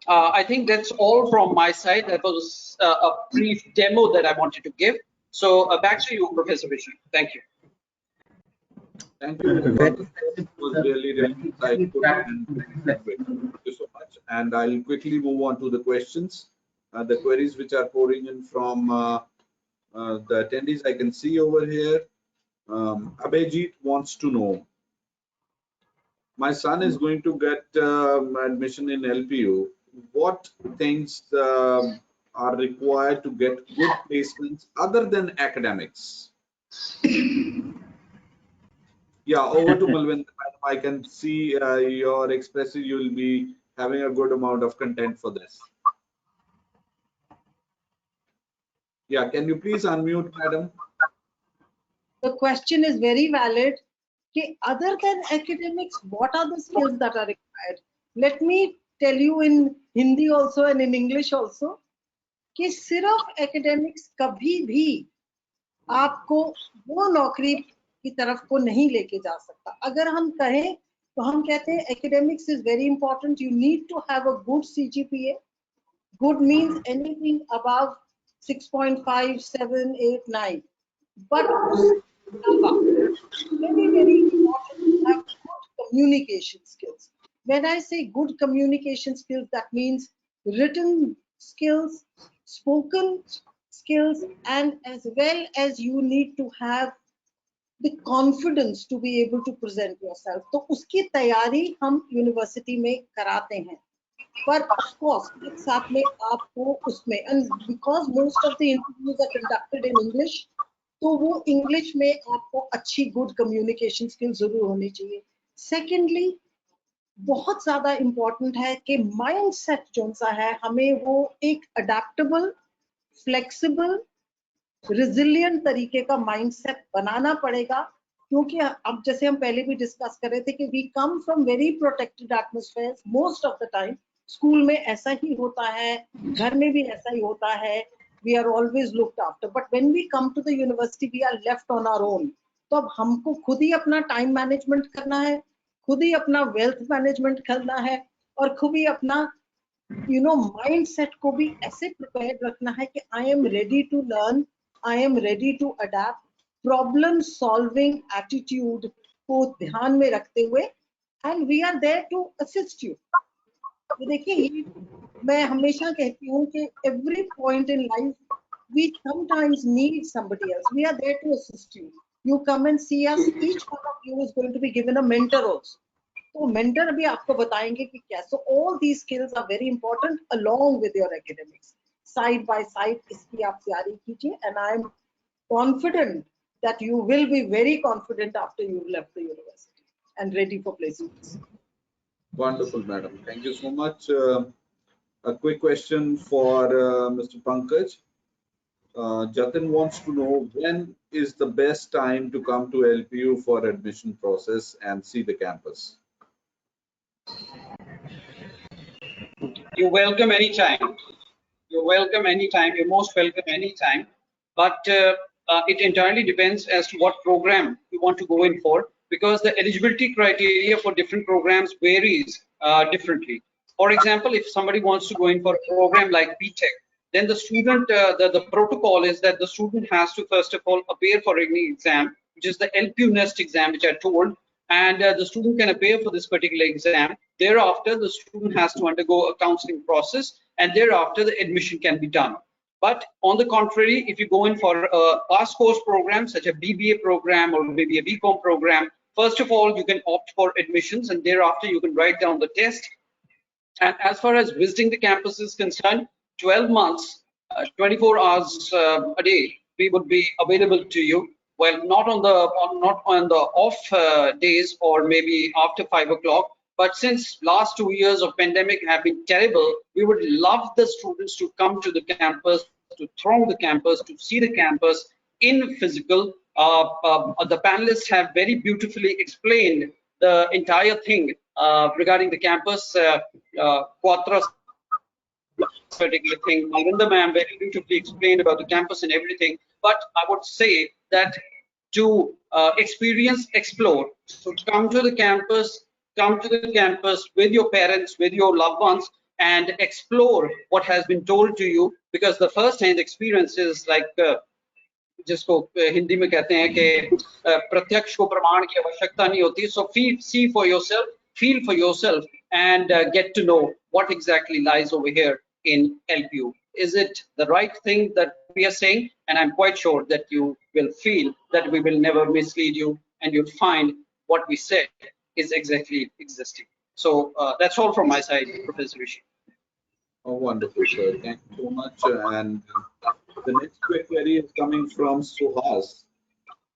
I think that's all from my side. That was a brief demo that I wanted to give. So back to you, Professor Vishnu. Thank you. Thank you, Mr. Gautam. It was really insightful, and thank you so much. And I'll quickly move on to the questions, the queries which are pouring in from the attendees. I can see over here. Abhijit wants to know, my son is going to get admission in LPU. What things are required to get good placements other than academics? Yeah, over to Malvinder. I can see you're expressing you'll be having a good amount of content for this. Yeah, can you please unmute, madam? The question is very valid. Okay, other than academics, what are the skills that are required? Let me tell you in Hindi also and in English also कि सिर्फ academics कभी भी आपको वो नौकरी की तरफ को नहीं लेके जा सकता. अगर हम कहें तो हम कहते हैं academics is very important. You need to have a good CGPA. Good means anything above 6.5, 7, 8, 9. But very, very important to have good communication skills. When I say good communication skills, that means written skills, spoken skills, and as well as you need to have the confidence to be able to present yourself. तो उसकी तैयारी हम university में कराते हैं. But of course, एक साथ में आपको उसमें, and because most of the interviews are conducted in English, तो वो इंग्लिश में आपको अच्छी गुड कम्युनिकेशन स्किल जरूर होनी चाहिए. सेकेंडली, बहुत ज्यादा इंपॉर्टेंट है कि माइंडसेट जो सा है हमें वो एक अडेप्टेबल, फ्लेक्सिबल, रिजिलियंट तरीके का माइंडसेट बनाना पड़ेगा. क्योंकि अब जैसे हम पहले भी डिस्कस कर रहे थे कि we come from very protected atmospheres most of the time. School में ऐसा ही होता है, घर में भी ऐसा ही होता है. We are always looked after, but when we come to the university, we are left on our own. तो अब हमको खुद ही अपना टाइम मैनेजमेंट करना है, खुद ही अपना वेल्थ मैनेजमेंट करना है, और खुद ही अपना माइंडसेट को भी ऐसे प्रिपेयर्ड रखना है कि I am ready to learn, I am ready to adapt. Problem solving attitude को ध्यान में रखते हुए, and we are there to assist you. तो देखिए, मैं हमेशा कहती हूँ कि every point in life we sometimes need somebody else. We are there to assist you. You come and see us. Each one of you is going to be given a mentor also. तो mentor भी आपको बताएंगे कि क्या. So all these skills are very important along with your academics. Side by side इसकी आप तैयारी कीजिए, and I am confident that you will be very confident after you've left the university and ready for placements. Wonderful, madam. Thank you so much. A quick question for Mr. Pankaj. Jatin wants to know, when is the best time to come to LPU for admission process and see the campus? You're welcome anytime. You're welcome anytime. You're most welcome anytime. But it entirely depends as to what program you want to go in for, because the eligibility criteria for different programs varies differently. For example, if somebody wants to go in for a program like BTech, then the student, the protocol is that the student has to first of all appear for an exam, which is the LPU NEST exam, which I told, and the student can appear for this particular exam. Thereafter, the student has to undergo a counseling process, and thereafter the admission can be done. But on the contrary, if you go in for a pass course program, such a BBA program or maybe a BCom program, first of all, you can opt for admissions, and thereafter you can write down the test. And as far as visiting the campus is concerned, 12 months, 24 hours a day, we would be available to you. Well, not on the off days or maybe after 5 o'clock. But since last 2 years of pandemic have been terrible, we would love the students to come to the campus, to throng the campus, to see the campus in physical. The panelists have very beautifully explained the entire thing regarding the campus. Quatra particular thing, Malvinda ma'am very beautifully explained about the campus and everything. But I would say that to experience, explore, so come to the campus with your parents, with your loved ones, and explore what has been told to you, because the first-hand experience is like जिसको हिंदी में कहते हैं कि प्रत्यक्ष को प्रमाण की आवश्यकता नहीं होती. So see for yourself, feel for yourself, and get to know what exactly lies over here in LPU. Is it the right thing that we are saying? And I'm quite sure that you will feel that we will never mislead you, and you'll find what we said is exactly existing. So that's all from my side, Professor Rishi. Oh, wonderful, sir. Thank you so much. And the next quick query is coming from Suhas.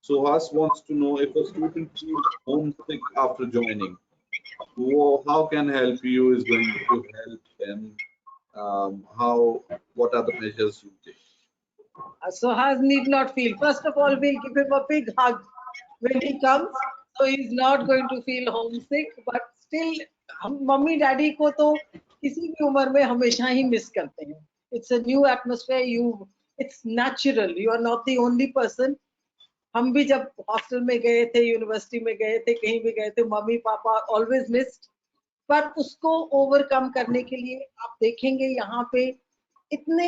Suhas wants to know if a student feels homesick after joining. How can LPU is going to help them? What are the measures you take? Sohaz need not feel. First of all, we'll give him a big hug when he comes, so he's not going to feel homesick. But still, हम mummy daddy को तो किसी भी उम्र में हमेशा ही miss करते हैं. It's a new atmosphere. It's natural. You are not the only person. हम भी जब हॉस्टल में गए थे, यूनिवर्सिटी में गए थे, कहीं भी गए थे, मम्मी पापा ऑलवेज मिस्ड. पर उसको ओवरकम करने के लिए आप देखेंगे यहाँ पे इतने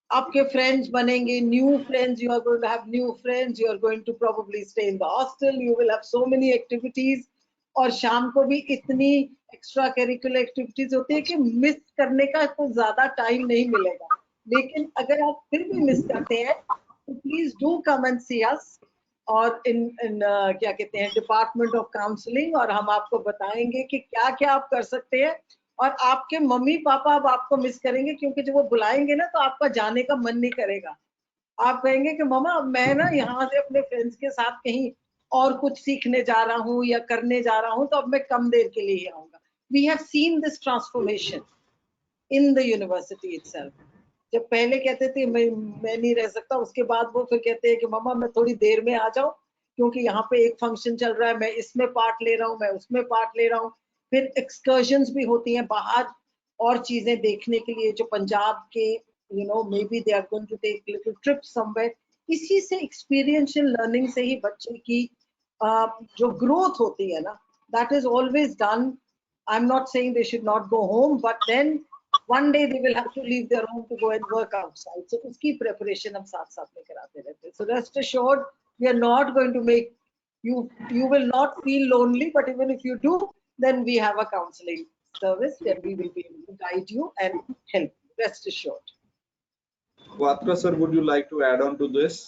आपके फ्रेंड्स बनेंगे, new friends, you are going to have new friends, you are going to probably stay in the hostel, you will have so many activities. और शाम को भी इतनी एक्स्ट्रा करिकुलर एक्टिविटीज होती है कि मिस करने का कोई ज्यादा टाइम नहीं मिलेगा. लेकिन अगर आप फिर भी मिस करते हैं तो प्लीज डू कम एंड सी अस और इन क्या कहते हैं डिपार्टमेंट ऑफ काउंसलिंग, और हम आपको बताएंगे कि क्या क्या आप कर सकते हैं. और आपके मम्मी पापा अब आपको मिस करेंगे, क्योंकि जब वो बुलाएंगे ना तो आपका जाने का मन नहीं करेगा. आप कहेंगे कि मम्मा अब मैं ना यहाँ से अपने फ्रेंड्स के साथ कहीं और कुछ सीखने जा रहा हूँ या करने जा रहा हूँ, तो अब मैं कम देर के लिए ही आऊंगा. We have seen this transformation in the university itself. जब पहले कहते थे मैं नहीं रह सकता, उसके बाद वो फिर कहते हैं कि मम्मा मैं थोड़ी देर में आ जाऊं क्योंकि यहाँ पे एक फंक्शन चल रहा है, मैं इसमें पार्ट ले रहा हूँ, मैं उसमें पार्ट ले रहा हूँ. फिर एक्सकर्जन्स भी होती हैं बाहर और चीजें देखने के लिए, जो पंजाब के may be they are going to take little trip somewhere. इसी से एक्सपीरियंशियल लर्निंग से ही बच्चे की जो ग्रोथ होती है ना, that is always done. I am not saying they should not go home, but then one day they will have to leave their home to go and work outside. So uski preparation hum साथ साथ में कराते रहते हैं. So rest assured, we are not going to make you will not feel lonely, but even if you do, then we have a counseling service that we will be able to guide you and help you. Rest assured. Watra sir, would you like to add on to this?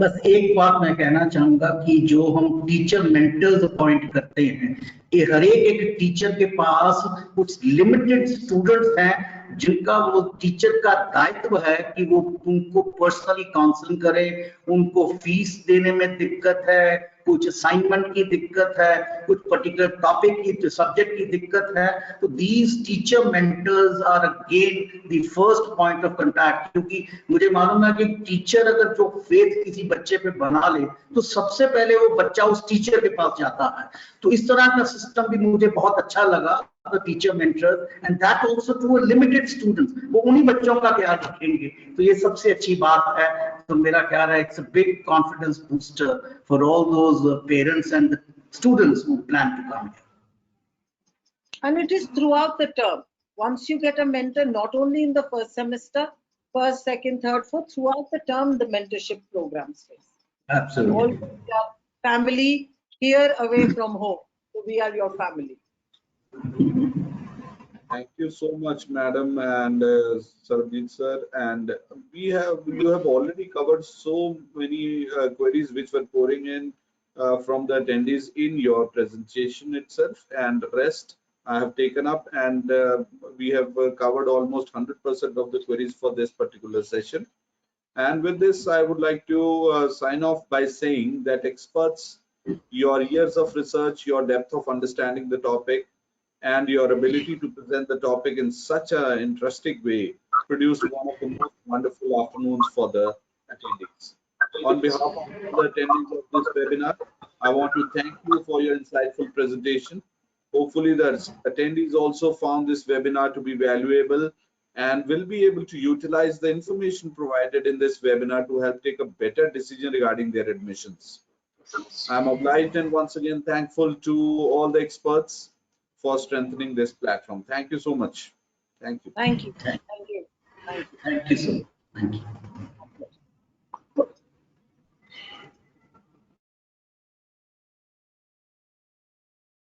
बस एक बात मैं कहना चाहूंगा कि जो हम teacher mentors appoint करते हैं, ये हर एक टीचर के पास कुछ लिमिटेड स्टूडेंट्स हैं जिनका वो टीचर का दायित्व है कि वो उनको पर्सनली काउंसलिंग करे. उनको फीस देने में दिक्कत है, कुछ असाइनमेंट की दिक्कत है, कुछ पर्टिकुलर टॉपिक की सब्जेक्ट की दिक्कत है. तो these teacher mentors are again the first point of contact. क्योंकि मुझे मालूम है कि टीचर अगर जो फेथ किसी बच्चे पे बना ले तो सबसे पहले वो बच्चा उस टीचर के पास जाता है. तो इस तरह का सिस्टम भी मुझे बहुत अच्छा लगा, the teacher mentors, and that also to a limited students. वो उन्हीं बच्चों का ख्याल रखेंगे. तो ये सबसे अच्छी बात है. तो मेरा ख्याल है it's a big confidence booster for all those parents and the students who plan to come here. And it is throughout the term. Once you get a mentor, not only in the first semester, first, second, third, fourth, throughout the term, the mentorship programs. Absolutely. All your family here away from home. So we are your family. Thank you so much, madam and Sarojit sir. And you have already covered so many queries which were pouring in from the attendees in your presentation itself, and rest I have taken up, and we have covered almost 100% of the queries for this particular session. And with this, I would like to sign off by saying that experts, your years of research, your depth of understanding the topic, and your ability to present the topic in such an interesting way produced one of the most wonderful afternoons for the attendees. On behalf of the attendees of this webinar, I want to thank you for your insightful presentation. Hopefully the attendees also found this webinar to be valuable and will be able to utilize the information provided in this webinar to help take a better decision regarding their admissions. I'm obliged and once again thankful to all the experts for strengthening this platform. Thank you so much. Thank you. Thank you. Thank Thank you. Thank you. Thank you so much. Thank you.